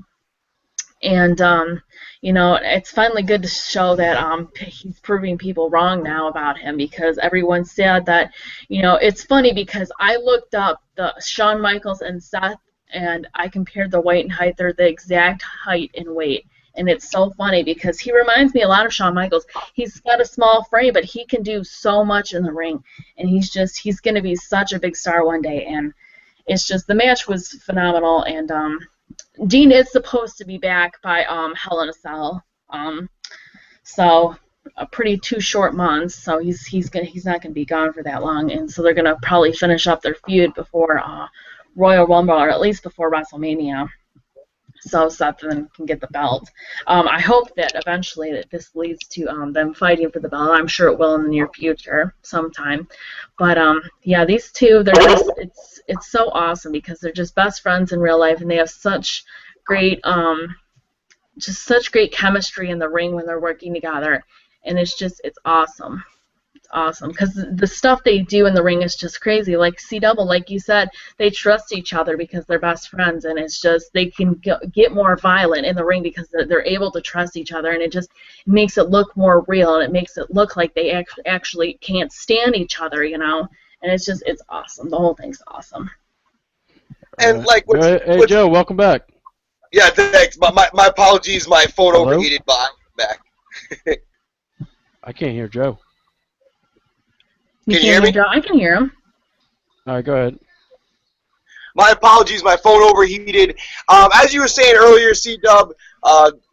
And you know, it's finally good to show that he's proving people wrong now about him, because everyone said that, you know, it's funny because I looked up the Shawn Michaels and Seth, and I compared the weight and height. They're the exact height and weight. And it's so funny because he reminds me a lot of Shawn Michaels. He's got a small frame, but he can do so much in the ring, and he's going to be such a big star one day. And it's just, the match was phenomenal, and Dean is supposed to be back by Hell in a Cell, so a pretty 2 short months. So he's not gonna be gone for that long, and so they're gonna probably finish up their feud before Royal Rumble, or at least before WrestleMania, so Seth then can get the belt. I hope that eventually that this leads to them fighting for the belt. I'm sure it will in the near future sometime. But yeah, these two, they're just it's so awesome because they're just best friends in real life, and they have such great such great chemistry in the ring when they're working together, and it's awesome. It's awesome because the stuff they do in the ring is just crazy. Like C-Double, like you said, they trust each other because they're best friends, and it's just they can get more violent in the ring because they're able to trust each other, and it just makes it look more real, and it makes it look like they actually can't stand each other, you know. And it's awesome. The whole thing's awesome. And like, hey Joe, welcome back. Yeah, thanks. My apologies. My phone overheated. Back. I can't hear Joe. Can you hear me? Joe? I can hear him. All right, go ahead. My apologies. My phone overheated. As you were saying earlier, C-Dub,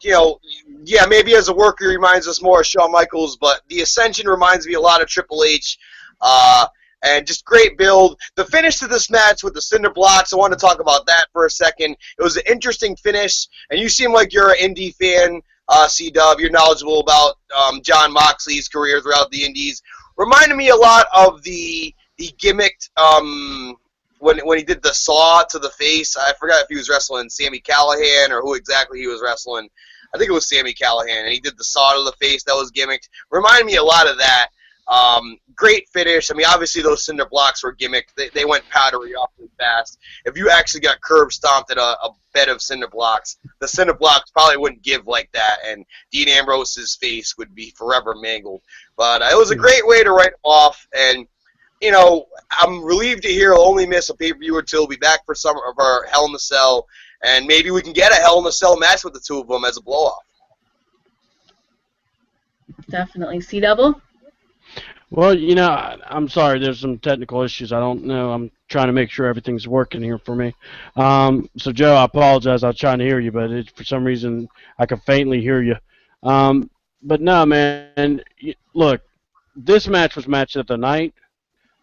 you know, yeah, maybe as a worker he reminds us more of Shawn Michaels, but the Ascension reminds me a lot of Triple H. And just great build. The finish to this match with the cinder blocks, I want to talk about that for a second. It was an interesting finish, and you seem like you're an indie fan, C-Dub. You're knowledgeable about Jon Moxley's career throughout the indies. Reminded me a lot of the gimmicked when he did the saw to the face. I forgot if he was wrestling Sami Callihan or who exactly he was wrestling. I think it was Sami Callihan, and he did the saw to the face that was gimmicked. Reminded me a lot of that. Great finish. I mean, obviously those cinder blocks were gimmicked. They went powdery awfully fast. If you actually got curb stomped at a bed of cinder blocks, the cinder blocks probably wouldn't give like that, and Dean Ambrose's face would be forever mangled. But it was a great way to write him off, and you know, I'm relieved to hear he'll only miss a pay-per-view or two. He'll be back for some of our Hell in a Cell, and maybe we can get a Hell in a Cell match with the two of them as a blow-off. Definitely. C-Double? Well, I'm sorry. There's some technical issues. I don't know. I'm trying to make sure everything's working here for me. So, Joe, I apologize. I was trying to hear you, but for some reason I could faintly hear you. But no, man. Look, this match was match of the night.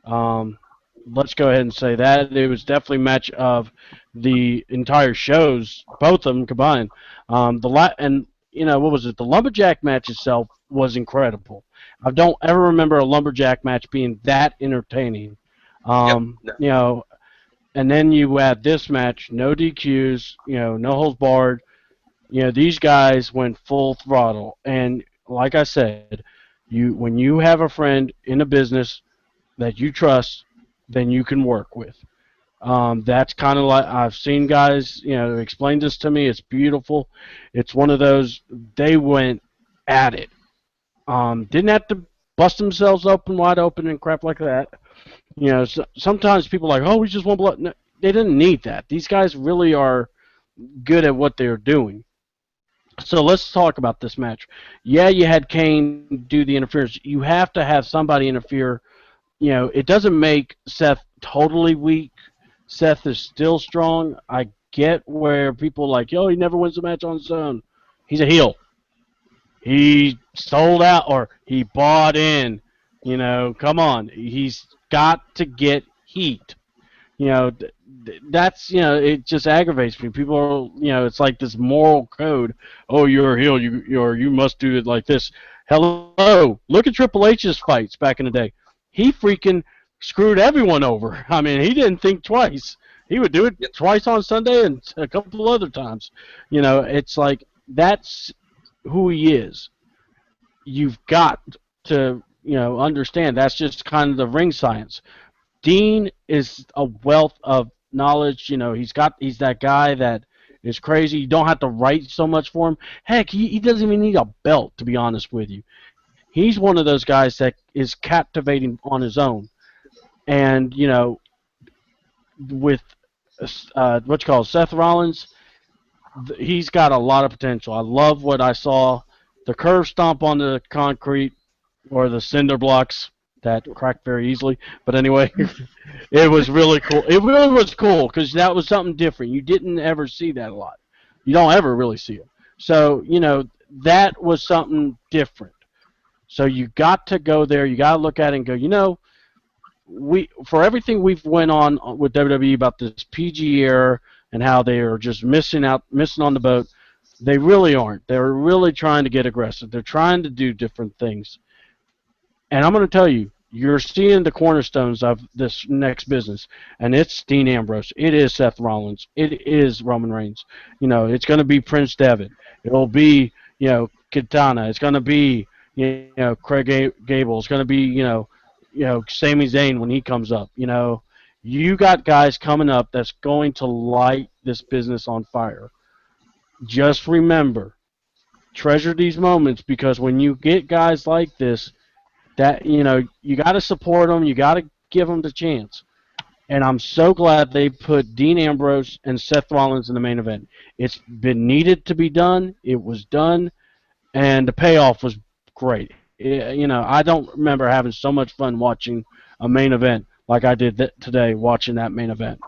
Um, let's go ahead and say that it was definitely match of the entire shows, both of them combined. And what was it? The lumberjack match itself was incredible. I don't ever remember a lumberjack match being that entertaining. Yep. And then you add this match, no DQs, no holds barred. These guys went full throttle, and like I said, when you have a friend in a business that you trust, then you can work with. That's kind of like I've seen guys, explain this to me. It's beautiful. It's one of those they went at it. Didn't have to bust themselves open wide open and crap like that. Sometimes people are like, oh, we just want blood. No, they didn't need that. These guys really are good at what they're doing. So let's talk about this match. Yeah, you had Kane do the interference. You have to have somebody interfere. It doesn't make Seth totally weak. Seth is still strong. I get where people are like, yo, he never wins a match on his own. He's a heel. He sold out or he bought in. Come on. He's got to get heat. That's, it just aggravates me. People are, it's like this moral code. Oh, you're a heel. You must do it like this. Hello. Look at Triple H's fights back in the day. He freaking screwed everyone over. I mean, he didn't think twice. He would do it twice on Sunday and a couple other times. It's like that's who he is. You've got to, understand that's just kind of the ring science. Dean is a wealth of knowledge. He's that guy that is crazy. You don't have to write so much for him. Heck, he doesn't even need a belt, to be honest with you. He's one of those guys that is captivating on his own. And, with what you call Seth Rollins, he's got a lot of potential. I love what I saw. The curve stomp on the concrete or the cinder blocks that cracked very easily. But anyway, it was really cool. It really was cool because that was something different. You didn't ever see that a lot. You don't ever really see it. So, that was something different. So you got to go there. You got to look at it and go, for everything we've went on with WWE about this PG era and how they are just missing on the boat, they really aren't. They're really trying to get aggressive. They're trying to do different things. And I'm going to tell you, you're seeing the cornerstones of this next business, and it's Dean Ambrose. It is Seth Rollins. It is Roman Reigns. It's going to be Prince Devitt. It'll be, Kitana. It's going to be, Craig Gable. It's going to be, Sami Zayn when he comes up. You got guys coming up that's going to light this business on fire. Just remember, treasure these moments because when you get guys like this, that you got to support them, you got to give them the chance. And I'm so glad they put Dean Ambrose and Seth Rollins in the main event. It's been needed to be done. It was done, and the payoff was great. I don't remember having so much fun watching a main event like I did today watching that main event.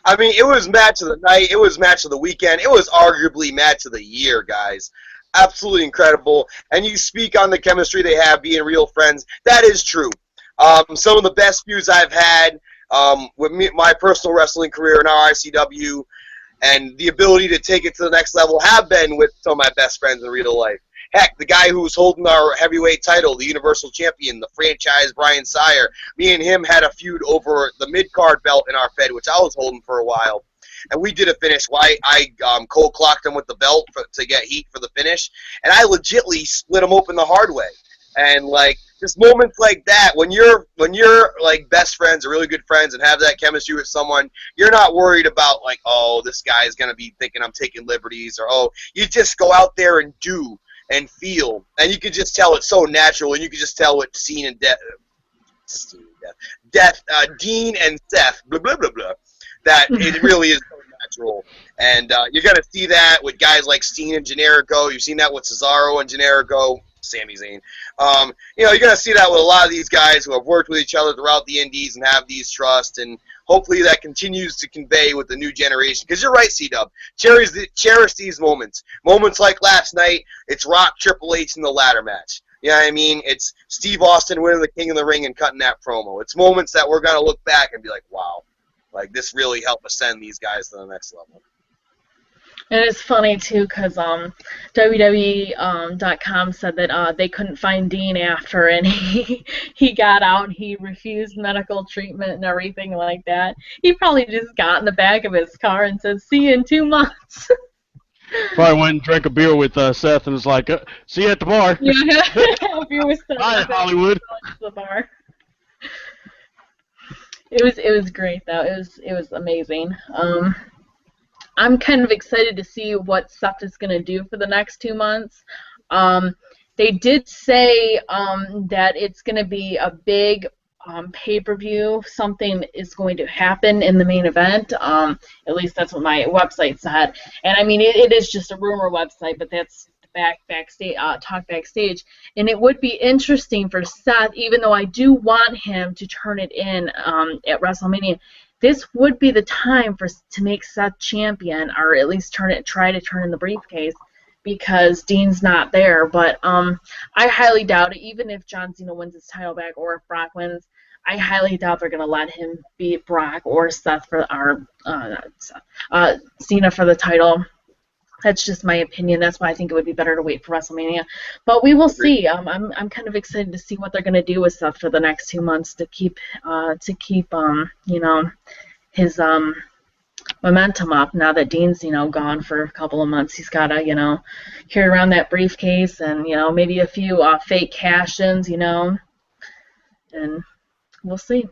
I mean, it was match of the night. It was match of the weekend. It was arguably match of the year, guys. Absolutely incredible. And you speak on the chemistry they have being real friends. That is true. Some of the best feuds I've had with my personal wrestling career in RICW and the ability to take it to the next level have been with some of my best friends in real life. Heck, the guy who's holding our heavyweight title, the Universal Champion, the franchise, Brian Sire, me and him had a feud over the mid-card belt in our Fed, which I was holding for a while. And we did a finish. I cold clocked him with the belt to get heat for the finish, and I legitly split him open the hard way. And just moments like that, when you're like best friends or really good friends and have that chemistry with someone, you're not worried about oh, this guy is gonna be thinking I'm taking liberties, or oh, you just go out there and do and feel, and you can just tell it's so natural, and you can just tell what Dean and Dean and Seth, blah blah blah blah, that it really is so natural. And you're gonna see that with guys like Steen and Generico. You've seen that with Cesaro and Generico. Sami Zayn. You're going to see that with a lot of these guys who have worked with each other throughout the Indies and have these trusts, and hopefully that continues to convey with the new generation. Because you're right, C-Dub. Cherish these moments. Moments like last night, it's Rock Triple H in the ladder match. You know what I mean? It's Steve Austin winning the King of the Ring and cutting that promo. It's moments that we're going to look back and be like, wow, like this really helped ascend these guys to the next level. And it's funny, too, because WWE.com said that they couldn't find Dean after, and he got out, he refused medical treatment and everything like that. He probably just got in the back of his car and said, see you in 2 months. Probably went and drank a beer with Seth and was like, see you at the bar. Yeah, beer with Seth. Bye, Hollywood. The bar. It was great, though. It was amazing. I'm kind of excited to see what Seth is going to do for the next 2 months. They did say that it's going to be a big pay-per-view. Something is going to happen in the main event. At least that's what my website said. And I mean, it is just a rumor website, but that's backstage, talk backstage. And it would be interesting for Seth, even though I do want him to turn it in at WrestleMania. This would be the time to make Seth champion, or at least try to turn in the briefcase, because Dean's not there. But I highly doubt it. Even if John Cena wins his title back, or if Brock wins, I highly doubt they're going to let him beat Brock or Seth Cena for the title. That's just my opinion. That's why I think it would be better to wait for WrestleMania. But we will see. I'm kind of excited to see what they're going to do with Seth for the next 2 months to keep his momentum up. Now that Dean's gone for a couple of months, he's got to carry around that briefcase and maybe a few fake cash-ins, and we'll see.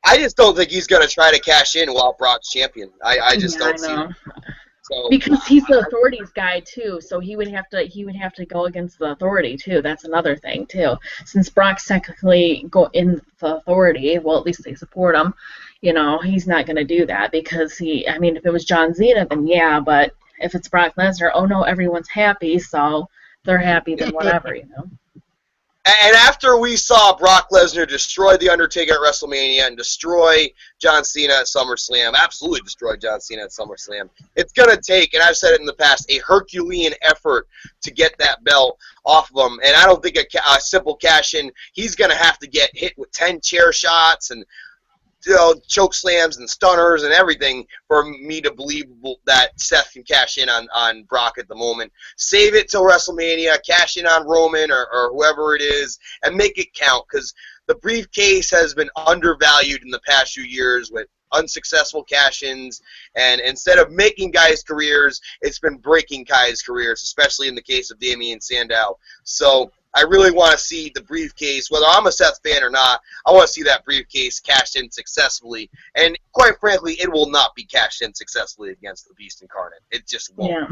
I just don't think he's going to try to cash in while Brock's champion. I just don't see it. So, because he's the Authority's guy too, so he would have to go against the Authority too. That's another thing too. Since Brock's technically in the Authority, well, at least they support him. He's not going to do that because if it was John Cena, then yeah. But if it's Brock Lesnar, oh no, everyone's happy, so they're happy, then whatever, And after we saw Brock Lesnar destroy The Undertaker at WrestleMania and destroy John Cena at SummerSlam, absolutely destroy John Cena at SummerSlam, it's going to take, and I've said it in the past, a Herculean effort to get that belt off of him. And I don't think a simple cash-in, he's going to have to get hit with 10 chair shots and choke slams and stunners and everything for me to believe that Seth can cash in on Brock at the moment. Save it till WrestleMania, cash in on Roman or whoever it is, and make it count, because the briefcase has been undervalued in the past few years with unsuccessful cash-ins, and instead of making guys' careers, it's been breaking guys' careers, especially in the case of Damien Sandow. So I really want to see the briefcase, whether I'm a Seth fan or not, I want to see that briefcase cashed in successfully. And quite frankly, it will not be cashed in successfully against the Beast Incarnate. It just won't. Yeah.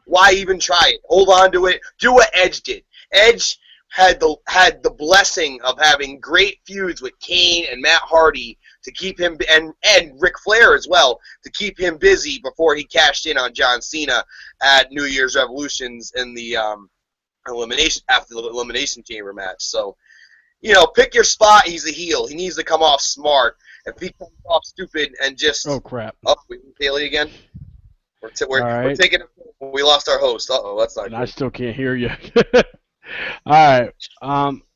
Why even try it? Hold on to it. Do what Edge did. Edge had the blessing of having great feuds with Kane and Matt Hardy to keep him, and Ric Flair as well, to keep him busy before he cashed in on John Cena at New Year's Revolutions in the after the Elimination Chamber match. So, pick your spot. He's a heel. He needs to come off smart. If he comes off stupid and just we Bailey again. We're taking. We lost our host. That's not. And good. I still can't hear you. All right.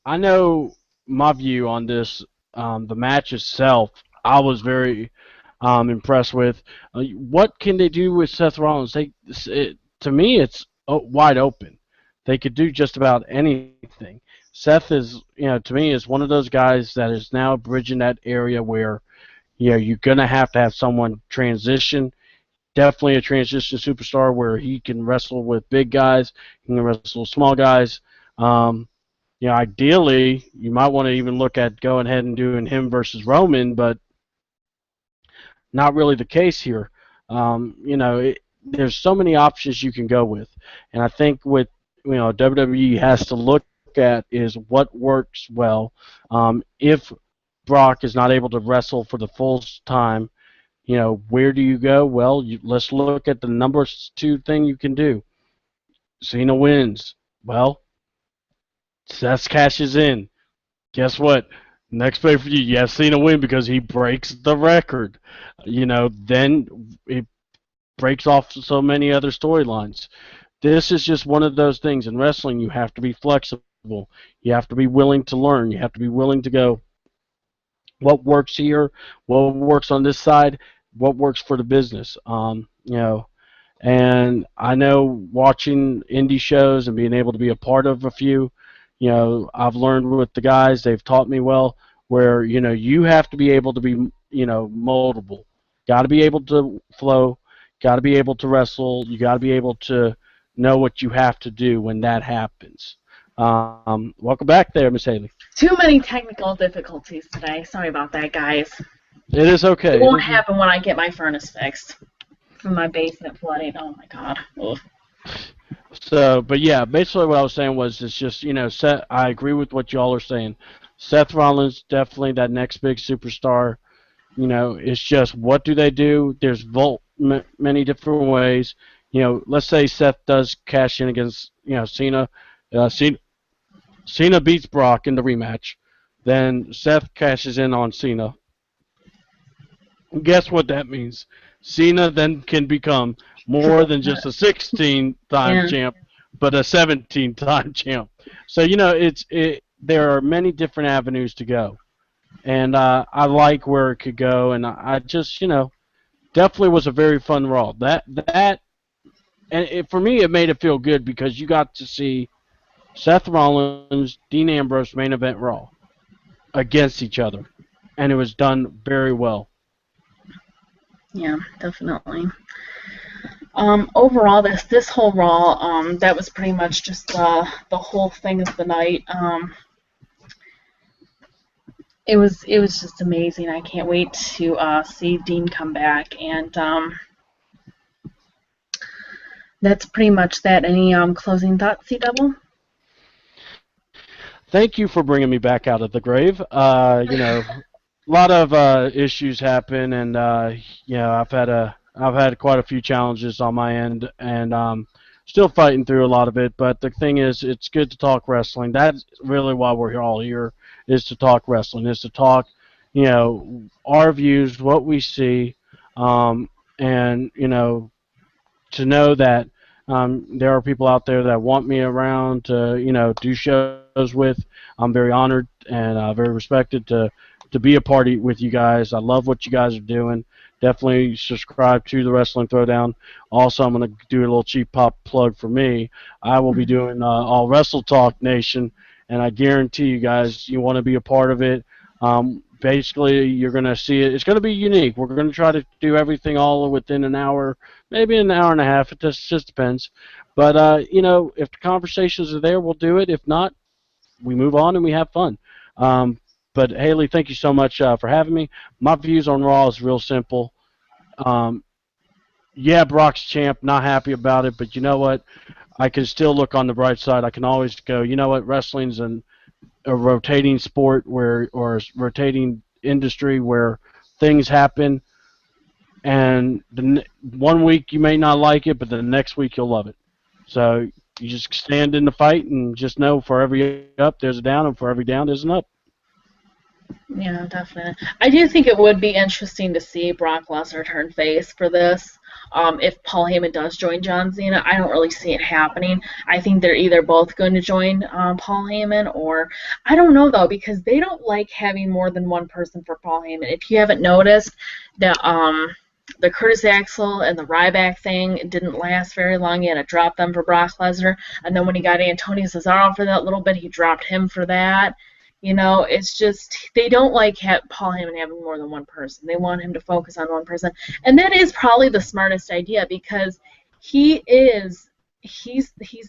I know my view on this. The match itself, I was very impressed with. What can they do with Seth Rollins? To me, it's wide open. They could do just about anything. Seth is, to me, is one of those guys that is now bridging that area where, you're going to have someone transition. Definitely a transition superstar where he can wrestle with big guys, he can wrestle small guys. Ideally, you might want to even look at going ahead and doing him versus Roman, but not really the case here. There's so many options you can go with, and I think with WWE has to look at is what works well. If Brock is not able to wrestle for the full time, where do you go? Well, let's look at the number 2 thing you can do. Cena wins. Well, Seth cashes in. Guess what? Next pay-per-view, you have Cena win because he breaks the record. Then it breaks off so many other storylines. This is just one of those things. In wrestling, you have to be flexible. You have to be willing to learn. You have to be willing to go, what works here, what works on this side, what works for the business. And I know watching indie shows and being able to be a part of a few, I've learned with the guys, they've taught me well, where, you have to be able to be, moldable. Got to be able to flow, got to be able to wrestle, you got to be able to know what you have to do when that happens. Welcome back there, Miss Haley. Too many technical difficulties today. Sorry about that, guys. It is okay. It won't happen when I get my furnace fixed. From my basement flooding. Oh my God. Ugh. So, but yeah, basically what I was saying was, it's just, Seth. I agree with what y'all are saying. Seth Rollins, definitely that next big superstar. It's just, what do they do? There's many different ways. Let's say Seth does cash in against, Cena. Cena beats Brock in the rematch. Then Seth cashes in on Cena. Guess what that means? Cena then can become more than just a 16-time champ, but a 17-time champ. So, there are many different avenues to go. And I like where it could go, and I just, definitely was a very fun Raw. For me, it made it feel good because you got to see Seth Rollins, Dean Ambrose main event Raw against each other, and it was done very well. Yeah, definitely. Overall, this whole Raw, that was pretty much just the whole thing of the night. It was just amazing. I can't wait to see Dean come back, and that's pretty much that. Any closing thoughts, C-Double? Thank you for bringing me back out of the grave. A lot of issues happen, and I've had quite a few challenges on my end, and still fighting through a lot of it. But the thing is, it's good to talk wrestling. That's really why we're all here, is to talk wrestling, is to talk, our views, what we see, and to know that there are people out there that want me around to do shows with. I'm very honored and very respected to be a party with you guys. I love what you guys are doing. Definitely subscribe to the Wrestling Throwdown. Also, I'm going to do a little cheap pop plug for me. I will be doing All Wrestle Talk Nation, and I guarantee you guys, you want to be a part of it. Basically, you're going to see it. It's going to be unique. We're going to try to do everything all within an hour, maybe an hour and a half. It just depends. But, if the conversations are there, we'll do it. If not, we move on and we have fun. But, Haley, thank you so much for having me. My views on Raw is real simple. Yeah, Brock's champ, not happy about it, but you know what? I can still look on the bright side. I can always go, you know what? Wrestling's a rotating sport or a rotating industry where things happen, and one week you may not like it, but the next week you'll love it. So you just stand in the fight and just know for every up there's a down, and for every down there's an up. Yeah, definitely. I do think it would be interesting to see Brock Lesnar turn face for this. If Paul Heyman does join John Cena, I don't really see it happening. I think they're either both going to join Paul Heyman, or I don't know though, because they don't like having more than one person for Paul Heyman. If you haven't noticed, the Curtis Axel and the Ryback thing didn't last very long. He had to drop them for Brock Lesnar, and then when he got Antonio Cesaro for that little bit, he dropped him for that. It's just, they don't like Paul Heyman having more than one person. They want him to focus on one person. And that is probably the smartest idea, because he's the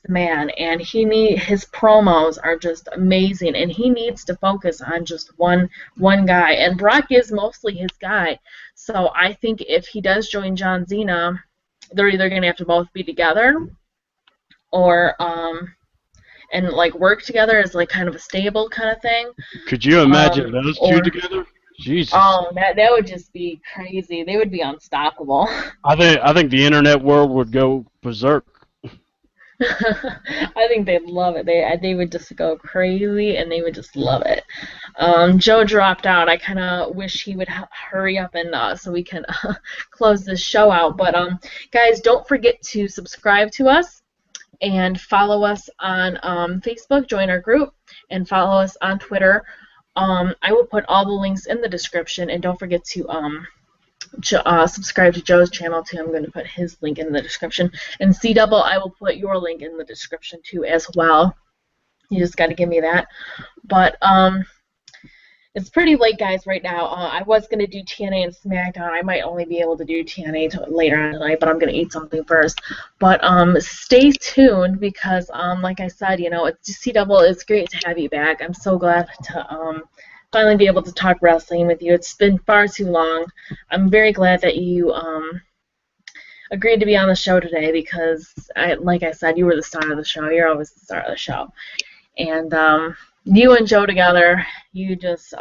man, and his promos are just amazing, and he needs to focus on just one guy. And Brock is mostly his guy. So I think if he does join John Cena, they're either going to have to both be together, or and like work together as like kind of a stable kind of thing. Could you imagine those two together? Jesus. Oh, that would just be crazy. They would be unstoppable. I think the internet world would go berserk. I think they'd love it. They would just go crazy, and they would just love it. Joe dropped out. I kind of wish he would hurry up and so we can close this show out. But guys, don't forget to subscribe to us and follow us on Facebook. Join our group and follow us on Twitter. I will put all the links in the description, and don't forget to subscribe to Joe's channel too. I'm going to put his link in the description. And C-Double, I will put your link in the description too as well. You just got to give me that. But it's pretty late, guys, right now. I was going to do TNA and SmackDown. I might only be able to do TNA later on tonight, but I'm going to eat something first. But stay tuned because, like I said, you know, C-Double, it's great to have you back. I'm so glad to finally be able to talk wrestling with you. It's been far too long. I'm very glad that you agreed to be on the show today because, like I said, you were the star of the show. You're always the star of the show. And you and Joe together, you just,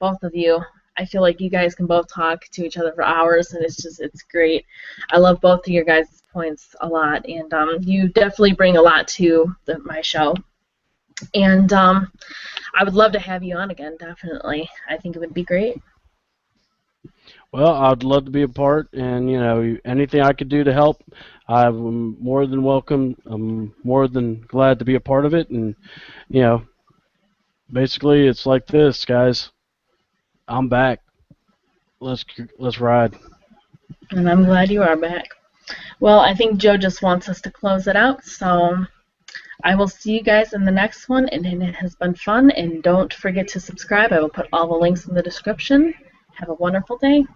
both of you, I feel like you guys can both talk to each other for hours, and it's great. I love both of your guys' points a lot, and you definitely bring a lot to my show. And I would love to have you on again, definitely. I think it would be great. Well, I'd love to be a part, and, you know, anything I could do to help, I'm more than welcome. I'm more than glad to be a part of it, and, you know, basically it's like this, guys. I'm back. Let's ride. And I'm glad you are back. Well, I think Joe just wants us to close it out, so I will see you guys in the next one, and it has been fun, and don't forget to subscribe. I will put all the links in the description. Have a wonderful day.